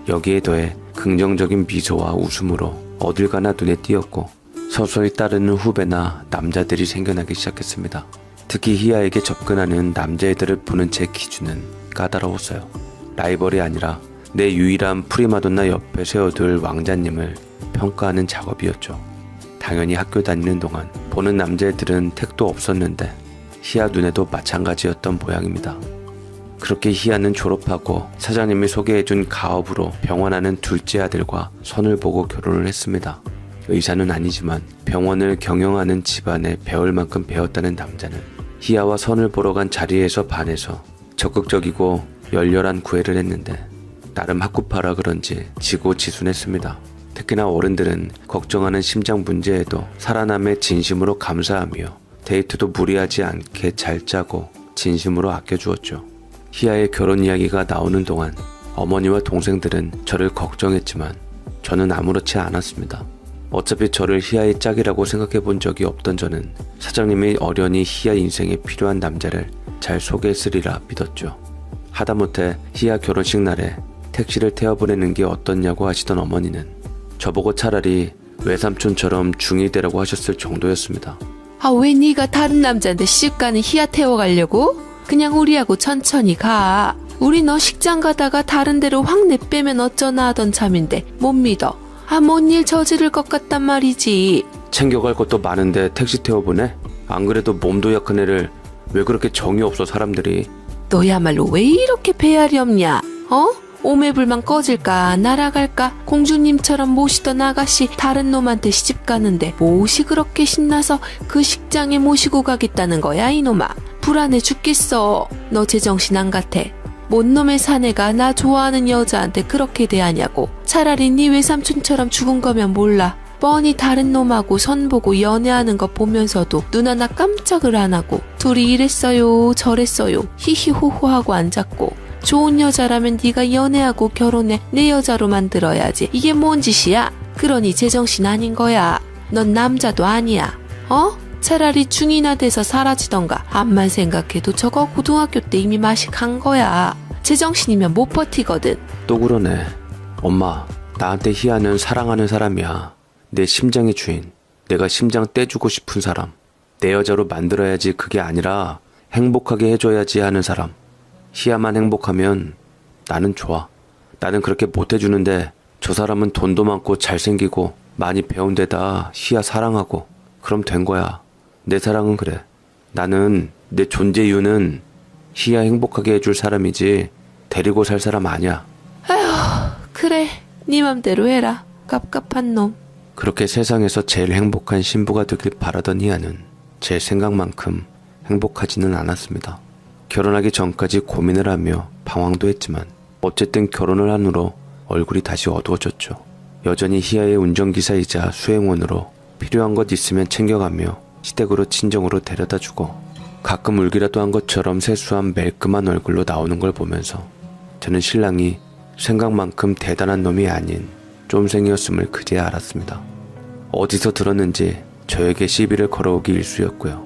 Speaker 1: 여기에 더해 긍정적인 미소와 웃음으로 어딜 가나 눈에 띄었고 서서히 따르는 후배나 남자들이 생겨나기 시작했습니다. 특히 희아에게 접근하는 남자애들을 보는 제 기준은 까다로웠어요. 라이벌이 아니라 내 유일한 프리마돈나 옆에 세워둘 왕자님을 평가하는 작업이었죠. 당연히 학교 다니는 동안 보는 남자애들은 택도 없었는데 희아 눈에도 마찬가지였던 모양입니다. 그렇게 희아는 졸업하고 사장님이 소개해준 가업으로 병원하는 둘째 아들과 선을 보고 결혼을 했습니다. 의사는 아니지만 병원을 경영하는 집안에 배울 만큼 배웠다는 남자는 희아와 선을 보러 간 자리에서 반해서 적극적이고 열렬한 구애를 했는데 나름 학구파라 그런지 지고지순했습니다. 특히나 어른들은 걱정하는 심장 문제에도 살아남에 진심으로 감사하며 데이트도 무리하지 않게 잘 짜고 진심으로 아껴주었죠. 희아의 결혼 이야기가 나오는 동안 어머니와 동생들은 저를 걱정했지만 저는 아무렇지 않았습니다. 어차피 저를 희아의 짝이라고 생각해 본 적이 없던 저는 사장님이 어련히 희아 인생에 필요한 남자를 잘 소개했으리라 믿었죠. 하다못해 희아 결혼식 날에 택시를 태워보내는 게 어떻냐고 하시던 어머니는 저보고 차라리 외삼촌처럼 중2 되라고 하셨을 정도였습니다.
Speaker 2: 아, 왜 네가 다른 남자한테 시집가는 희야 태워가려고? 그냥 우리하고 천천히 가. 우리 너 식장 가다가 다른 데로 확 내빼면 어쩌나 하던 참인데 못 믿어. 아, 뭔 일 저지를 것 같단 말이지.
Speaker 1: 챙겨갈 것도 많은데 택시 태워보내? 안 그래도 몸도 약한 애를 왜 그렇게 정이 없어 사람들이.
Speaker 2: 너야말로 왜 이렇게 배알이 없냐? 어? 오매불만 꺼질까 날아갈까? 공주님처럼 모시던 아가씨 다른 놈한테 시집 가는데 무엇이 그렇게 신나서 그 식장에 모시고 가겠다는 거야 이놈아. 불안해 죽겠어. 너 제정신 안 같아. 뭔 놈의 사내가 나 좋아하는 여자한테 그렇게 대하냐고. 차라리 네 외삼촌처럼 죽은 거면 몰라. 뻔히 다른 놈하고 선보고 연애하는 거 보면서도 눈 하나 깜짝을 안 하고 둘이 이랬어요 저랬어요 히히호호하고 앉았고. 좋은 여자라면 네가 연애하고 결혼해 내 여자로 만들어야지. 이게 뭔 짓이야? 그러니 제정신 아닌 거야. 넌 남자도 아니야. 어? 차라리 중이나 돼서 사라지던가. 암만 생각해도 저거 고등학교 때 이미 맛이 간 거야. 제정신이면 못 버티거든.
Speaker 1: 또 그러네. 엄마, 나한테 희아는 사랑하는 사람이야. 내 심장의 주인. 내가 심장 떼주고 싶은 사람. 내 여자로 만들어야지 그게 아니라 행복하게 해줘야지 하는 사람. 희아만 행복하면 나는 좋아. 나는 그렇게 못해주는데 저 사람은 돈도 많고 잘생기고 많이 배운 데다 희아 사랑하고 그럼 된 거야. 내 사랑은 그래. 나는 내 존재 이유는 희아 행복하게 해줄 사람이지 데리고 살 사람 아니야.
Speaker 2: 아휴, 그래. 네 맘대로 해라. 깝깝한 놈.
Speaker 1: 그렇게 세상에서 제일 행복한 신부가 되길 바라던 희아는 제 생각만큼 행복하지는 않았습니다. 결혼하기 전까지 고민을 하며 방황도 했지만 어쨌든 결혼을 한 후로 얼굴이 다시 어두워졌죠. 여전히 희아의 운전기사이자 수행원으로 필요한 것 있으면 챙겨가며 시댁으로 친정으로 데려다주고 가끔 울기라도 한 것처럼 세수한 매끈한 얼굴로 나오는 걸 보면서 저는 신랑이 생각만큼 대단한 놈이 아닌 쫌생이었음을 그제야 알았습니다. 어디서 들었는지 저에게 시비를 걸어오기 일쑤였고요.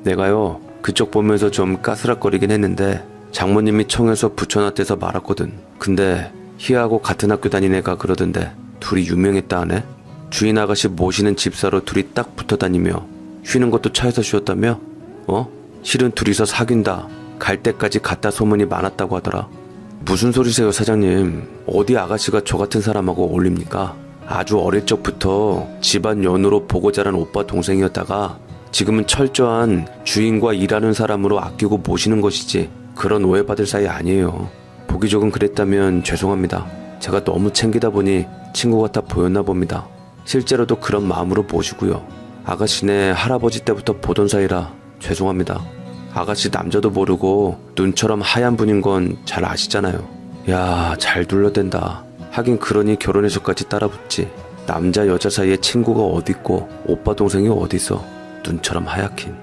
Speaker 1: 내가요 그쪽 보면서 좀 까스락거리긴 했는데 장모님이 청해서 붙여놨대서 말았거든. 근데 희아하고 같은 학교 다닌 애가 그러던데 둘이 유명했다 하네. 주인 아가씨 모시는 집사로 둘이 딱 붙어 다니며 쉬는 것도 차에서 쉬었다며? 실은 둘이서 사귄다 갈 때까지 갔다 소문이 많았다고 하더라. 무슨 소리세요 사장님. 어디 아가씨가 저 같은 사람하고 어울립니까? 아주 어릴 적부터 집안 연우로 보고 자란 오빠 동생이었다가 지금은 철저한 주인과 일하는 사람으로 아끼고 모시는 것이지 그런 오해받을 사이 아니에요. 보기 조금 그랬다면 죄송합니다. 제가 너무 챙기다 보니 친구 같아 보였나 봅니다. 실제로도 그런 마음으로 모시고요. 아가씨네 할아버지 때부터 보던 사이라 죄송합니다. 아가씨 남자도 모르고 눈처럼 하얀 분인 건 잘 아시잖아요. 야, 잘 둘러댄다. 하긴 그러니 결혼해서까지 따라붙지. 남자 여자 사이에 친구가 어딨고 오빠 동생이 어딨어. 눈처럼 하얗긴.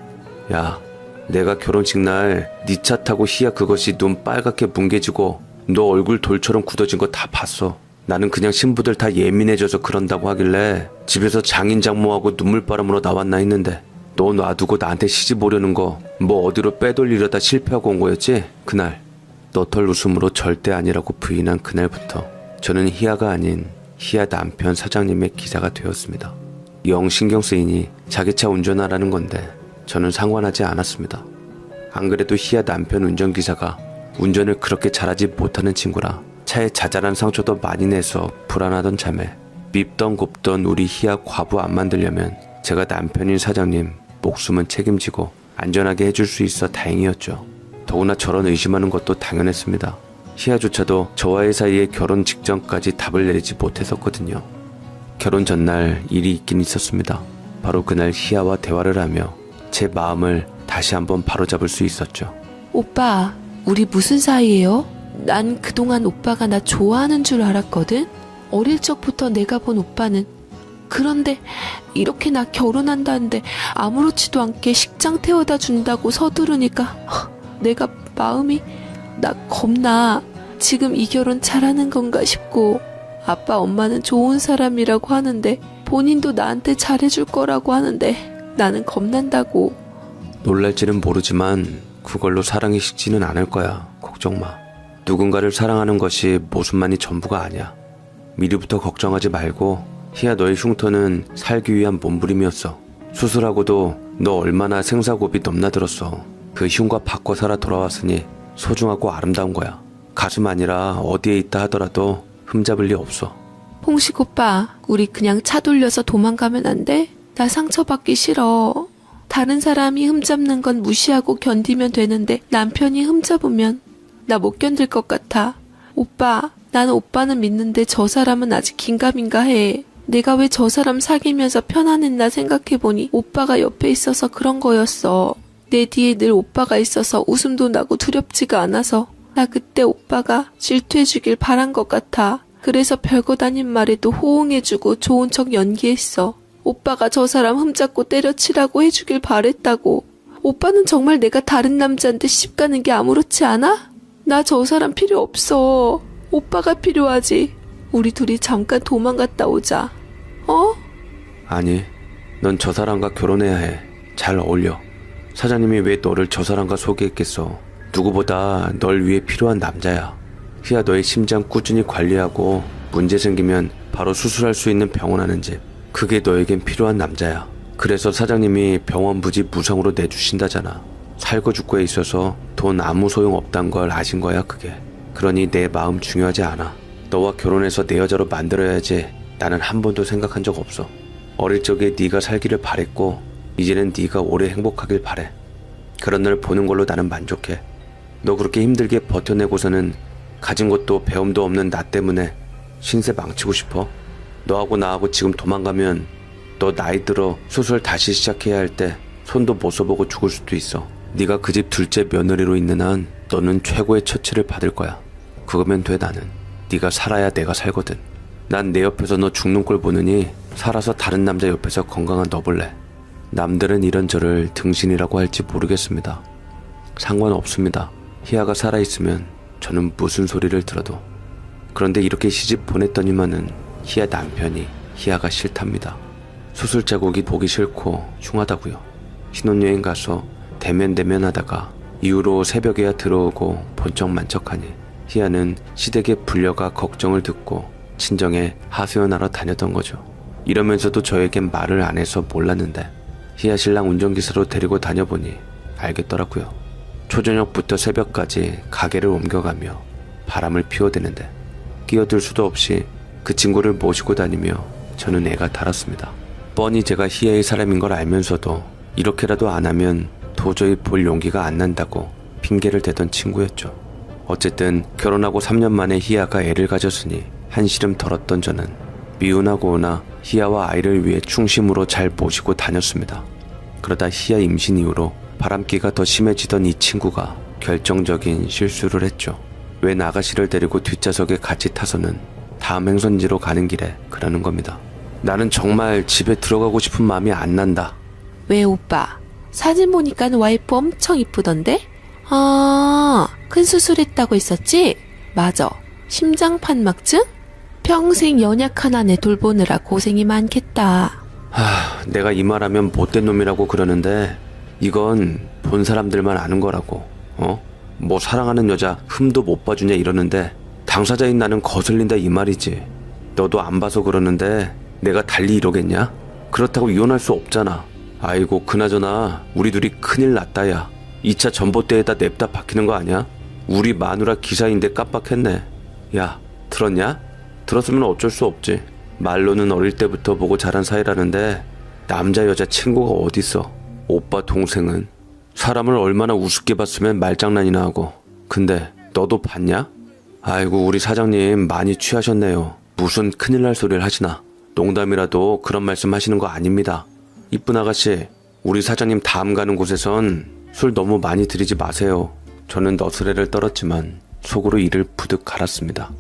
Speaker 1: 야, 내가 결혼식 날 네 차 타고 희야 그것이 눈 빨갛게 뭉개지고 너 얼굴 돌처럼 굳어진 거 다 봤어. 나는 그냥 신부들 다 예민해져서 그런다고 하길래 집에서 장인 장모하고 눈물바람으로 나왔나 했는데 너 놔두고 나한테 시집 오려는 거 뭐 어디로 빼돌리려다 실패하고 온 거였지? 그날 너털 웃음으로 절대 아니라고 부인한 그날부터 저는 희아가 아닌 희아 남편 사장님의 기사가 되었습니다. 영 신경 쓰이니 자기 차 운전하라는 건데 저는 상관하지 않았습니다. 안 그래도 희아 남편 운전기사가 운전을 그렇게 잘하지 못하는 친구라 차에 자잘한 상처도 많이 내서 불안하던 참에 밉던 곱던 우리 희아 과부 안 만들려면 제가 남편인 사장님 목숨은 책임지고 안전하게 해줄 수 있어 다행이었죠. 더구나 저런 의심하는 것도 당연했습니다. 희아조차도 저와의 사이에 결혼 직전까지 답을 내리지 못했었거든요. 결혼 전날 일이 있긴 있었습니다. 바로 그날 희아와 대화를 하며 제 마음을 다시 한번 바로잡을 수 있었죠.
Speaker 2: 오빠, 우리 무슨 사이예요? 난 그동안 오빠가 나 좋아하는 줄 알았거든? 어릴 적부터 내가 본 오빠는. 그런데 이렇게 나 결혼한다는데 아무렇지도 않게 식장 태워다 준다고 서두르니까 내가 마음이 나 겁나. 지금 이 결혼 잘하는 건가 싶고 아빠 엄마는 좋은 사람이라고 하는데 본인도 나한테 잘해줄 거라고 하는데 나는 겁난다고.
Speaker 1: 놀랄지는 모르지만 그걸로 사랑이 식지는 않을 거야. 걱정 마. 누군가를 사랑하는 것이 모습만이 전부가 아니야. 미리부터 걱정하지 말고 희야 너의 흉터는 살기 위한 몸부림이었어. 수술하고도 너 얼마나 생사고비 넘나들었어. 그 흉과 바꿔 살아 돌아왔으니 소중하고 아름다운 거야. 가슴 아니라 어디에 있다 하더라도 흠잡을 리 없어.
Speaker 2: 홍식 오빠, 우리 그냥 차 돌려서 도망가면 안 돼? 나 상처받기 싫어. 다른 사람이 흠잡는 건 무시하고 견디면 되는데 남편이 흠잡으면 나 못 견딜 것 같아. 오빠, 나는 오빠는 믿는데 저 사람은 아직 긴가민가 해. 내가 왜 저 사람 사귀면서 편안했나 생각해보니 오빠가 옆에 있어서 그런 거였어. 내 뒤에 늘 오빠가 있어서 웃음도 나고 두렵지가 않아서 나 그때 오빠가 질투해주길 바란 것 같아. 그래서 별거 아닌 말에도 호응해주고 좋은 척 연기했어. 오빠가 저 사람 흠잡고 때려치라고 해주길 바랬다고. 오빠는 정말 내가 다른 남자한테 시집가는 게 아무렇지 않아? 나 저 사람 필요 없어. 오빠가 필요하지. 우리 둘이 잠깐 도망갔다 오자.
Speaker 1: 아니, 넌 저 사람과 결혼해야 해. 잘 어울려. 사장님이 왜 너를 저 사람과 소개했겠어. 누구보다 널 위해 필요한 남자야. 희야 너의 심장 꾸준히 관리하고 문제 생기면 바로 수술할 수 있는 병원 하는 집. 그게 너에겐 필요한 남자야. 그래서 사장님이 병원 부지 무상으로 내주신다잖아. 살고 죽고에 있어서 돈 아무 소용 없단 걸 아신 거야 그게. 그러니 내 마음 중요하지 않아. 너와 결혼해서 내 여자로 만들어야지 나는 한 번도 생각한 적 없어. 어릴 적에 네가 살기를 바랬고 이제는 네가 오래 행복하길 바래. 그런 널 보는 걸로 나는 만족해. 너 그렇게 힘들게 버텨내고서는 가진 것도 배움도 없는 나 때문에 신세 망치고 싶어? 너하고 나하고 지금 도망가면 너 나이 들어 수술 다시 시작해야 할 때 손도 못 써보고 죽을 수도 있어. 네가 그 집 둘째 며느리로 있는 한 너는 최고의 처치를 받을 거야. 그거면 돼. 나는 네가 살아야 내가 살거든. 난 내 옆에서 너 죽는 꼴 보느니 살아서 다른 남자 옆에서 건강한 너 볼래. 남들은 이런 저를 등신이라고 할지 모르겠습니다. 상관없습니다. 희아가 살아있으면 저는 무슨 소리를 들어도. 그런데 이렇게 시집 보냈더니만은 희아 남편이 희아가 싫답니다. 수술 자국이 보기 싫고 흉하다고요. 신혼여행 가서 대면하다가 이후로 새벽에야 들어오고 본척만척하니 희아는 시댁에 불려가 걱정을 듣고 친정에 하소연하러 다녔던 거죠. 이러면서도 저에겐 말을 안 해서 몰랐는데 희아 신랑 운전기사로 데리고 다녀보니 알겠더라고요. 초저녁부터 새벽까지 가게를 옮겨가며 바람을 피워대는데 끼어들 수도 없이 그 친구를 모시고 다니며 저는 애가 달았습니다. 뻔히 제가 희아의 사람인 걸 알면서도 이렇게라도 안 하면 도저히 볼 용기가 안 난다고 핑계를 대던 친구였죠. 어쨌든 결혼하고 3년 만에 희아가 애를 가졌으니 한시름 덜었던 저는 미운하고나 희아와 아이를 위해 충심으로 잘 모시고 다녔습니다. 그러다 희아 임신 이후로 바람기가 더 심해지던 이 친구가 결정적인 실수를 했죠. 웬 아가씨를 데리고 뒷좌석에 같이 타서는 다음 행선지로 가는 길에 그러는 겁니다. 나는 정말 집에 들어가고 싶은 마음이 안 난다.
Speaker 2: 왜 오빠? 사진 보니까 와이프 엄청 이쁘던데? 큰 수술했다고 했었지? 맞아. 심장판막증? 평생 연약 하나 애 돌보느라 고생이 많겠다.
Speaker 1: 내가 이 말하면 못된 놈이라고 그러는데 이건 본 사람들만 아는 거라고. 뭐 사랑하는 여자 흠도 못 봐주냐 이러는데 당사자인 나는 거슬린다 이 말이지. 너도 안 봐서 그러는데 내가 달리 이러겠냐? 그렇다고 이혼할 수 없잖아. 아이고 그나저나 우리 둘이 큰일 났다 야. 2차 전봇대에다 냅다 박히는 거 아니야? 우리 마누라 기사인데 깜빡했네. 야 들었냐? 들었으면 어쩔 수 없지. 말로는 어릴 때부터 보고 자란 사이라는데 남자 여자 친구가 어딨어. 오빠 동생은 사람을 얼마나 우습게 봤으면 말장난이나 하고. 근데 너도 봤냐? 아이고 우리 사장님 많이 취하셨네요. 무슨 큰일 날 소리를 하시나. 농담이라도 그런 말씀 하시는 거 아닙니다. 이쁜 아가씨, 우리 사장님 다음 가는 곳에선 술 너무 많이 들이지 마세요. 저는 너스레를 떨었지만 속으로 이를 부득 갈았습니다.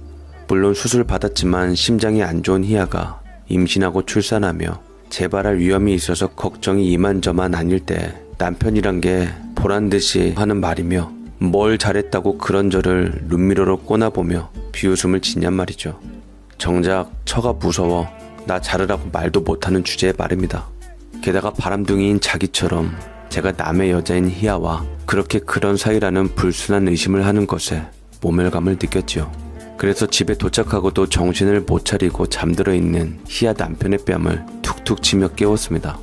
Speaker 1: 물론 수술 받았지만 심장이 안 좋은 희아가 임신하고 출산하며 재발할 위험이 있어서 걱정이 이만저만 아닐 때 남편이란 게 보란듯이 하는 말이며 뭘 잘했다고 그런 저를 룸미러로 꼬나보며 비웃음을 짓냔 말이죠. 정작 처가 무서워 나 자르라고 말도 못하는 주제의 말입니다. 게다가 바람둥이인 자기처럼 제가 남의 여자인 희아와 그렇게 그런 사이라는 불순한 의심을 하는 것에 모멸감을 느꼈지요. 그래서 집에 도착하고도 정신을 못 차리고 잠들어 있는 희아 남편의 뺨을 툭툭 치며 깨웠습니다.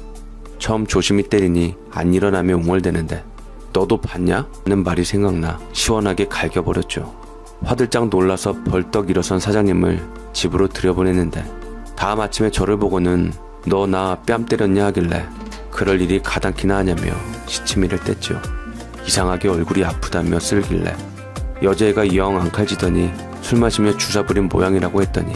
Speaker 1: 처음 조심히 때리니 안 일어나며 웅얼대는데 너도 봤냐? 는 말이 생각나 시원하게 갈겨버렸죠. 화들짝 놀라서 벌떡 일어선 사장님을 집으로 들여보냈는데 다음 아침에 저를 보고는 너 나 뺨 때렸냐 하길래 그럴 일이 가당키나 하냐며 시치미를 뗐죠. 이상하게 얼굴이 아프다며 쓸길래 여자애가 영 안 칼지더니 술 마시며 주사 부린 모양이라고 했더니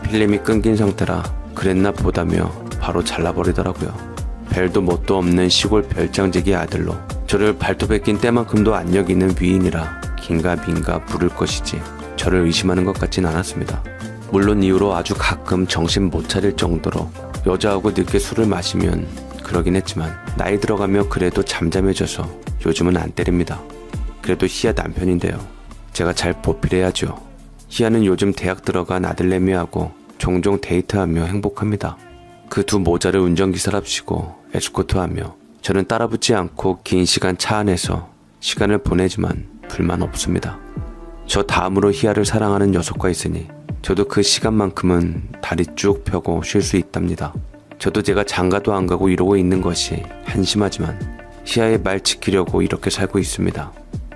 Speaker 1: 필름이 끊긴 상태라 그랬나 보다며 바로 잘라버리더라고요. 벨도 뭣도 없는 시골 별장제기 아들로 저를 발톱에 낀 때만큼도 안 여기는 위인이라 긴가민가 부를 것이지 저를 의심하는 것 같진 않았습니다. 물론 이후로 아주 가끔 정신 못 차릴 정도로 여자하고 늦게 술을 마시면 그러긴 했지만 나이 들어가며 그래도 잠잠해져서 요즘은 안 때립니다. 그래도 희아 남편인데요. 제가 잘 보필해야죠. 희아는 요즘 대학 들어간 아들내미하고 종종 데이트하며 행복합니다. 그 두 모자를 운전기사랍시고 에스코트하며 저는 따라붙지 않고 긴 시간 차 안에서 시간을 보내지만 불만 없습니다. 저 다음으로 희아를 사랑하는 녀석과 있으니 저도 그 시간만큼은 다리 쭉 펴고 쉴 수 있답니다. 저도 제가 장가도 안 가고 이러고 있는 것이 한심하지만 희아의 말 지키려고 이렇게 살고 있습니다.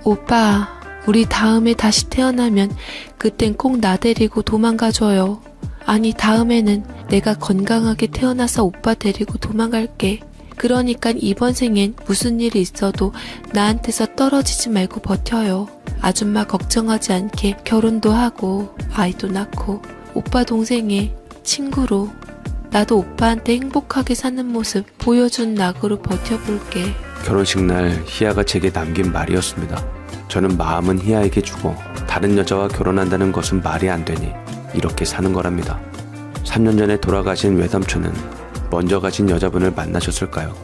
Speaker 2: 오빠, 우리 다음에 다시 태어나면 그땐 꼭 나 데리고 도망가줘요. 아니 다음에는 내가 건강하게 태어나서 오빠 데리고 도망갈게. 그러니까 이번 생엔 무슨 일이 있어도 나한테서 떨어지지 말고 버텨요. 아줌마 걱정하지 않게 결혼도 하고 아이도 낳고 오빠 동생의 친구로 나도 오빠한테 행복하게 사는 모습 보여준 낙으로 버텨볼게.
Speaker 1: 결혼식 날 희아가 제게 남긴 말이었습니다. 저는 마음은 희아에게 주고 다른 여자와 결혼한다는 것은 말이 안 되니 이렇게 사는 거랍니다. 3년 전에 돌아가신 외삼촌은 먼저 가신 여자분을 만나셨을까요?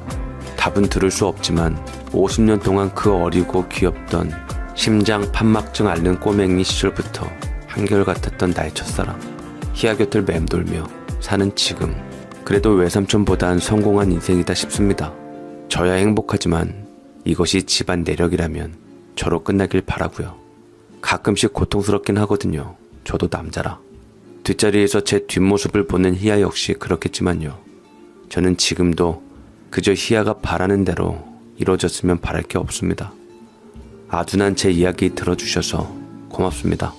Speaker 1: 답은 들을 수 없지만 50년 동안 그 어리고 귀엽던 심장 판막증 앓는 꼬맹이 시절부터 한결같았던 나의 첫사랑. 희야 곁을 맴돌며 사는 지금, 그래도 외삼촌보단 성공한 인생이다 싶습니다. 저야 행복하지만 이것이 집안 내력이라면 저로 끝나길 바라고요. 가끔씩 고통스럽긴 하거든요. 저도 남자라. 뒷자리에서 제 뒷모습을 보는 희야 역시 그렇겠지만요. 저는 지금도 그저 희야가 바라는 대로 이루어졌으면 바랄 게 없습니다. 아둔한 제 이야기 들어주셔서 고맙습니다.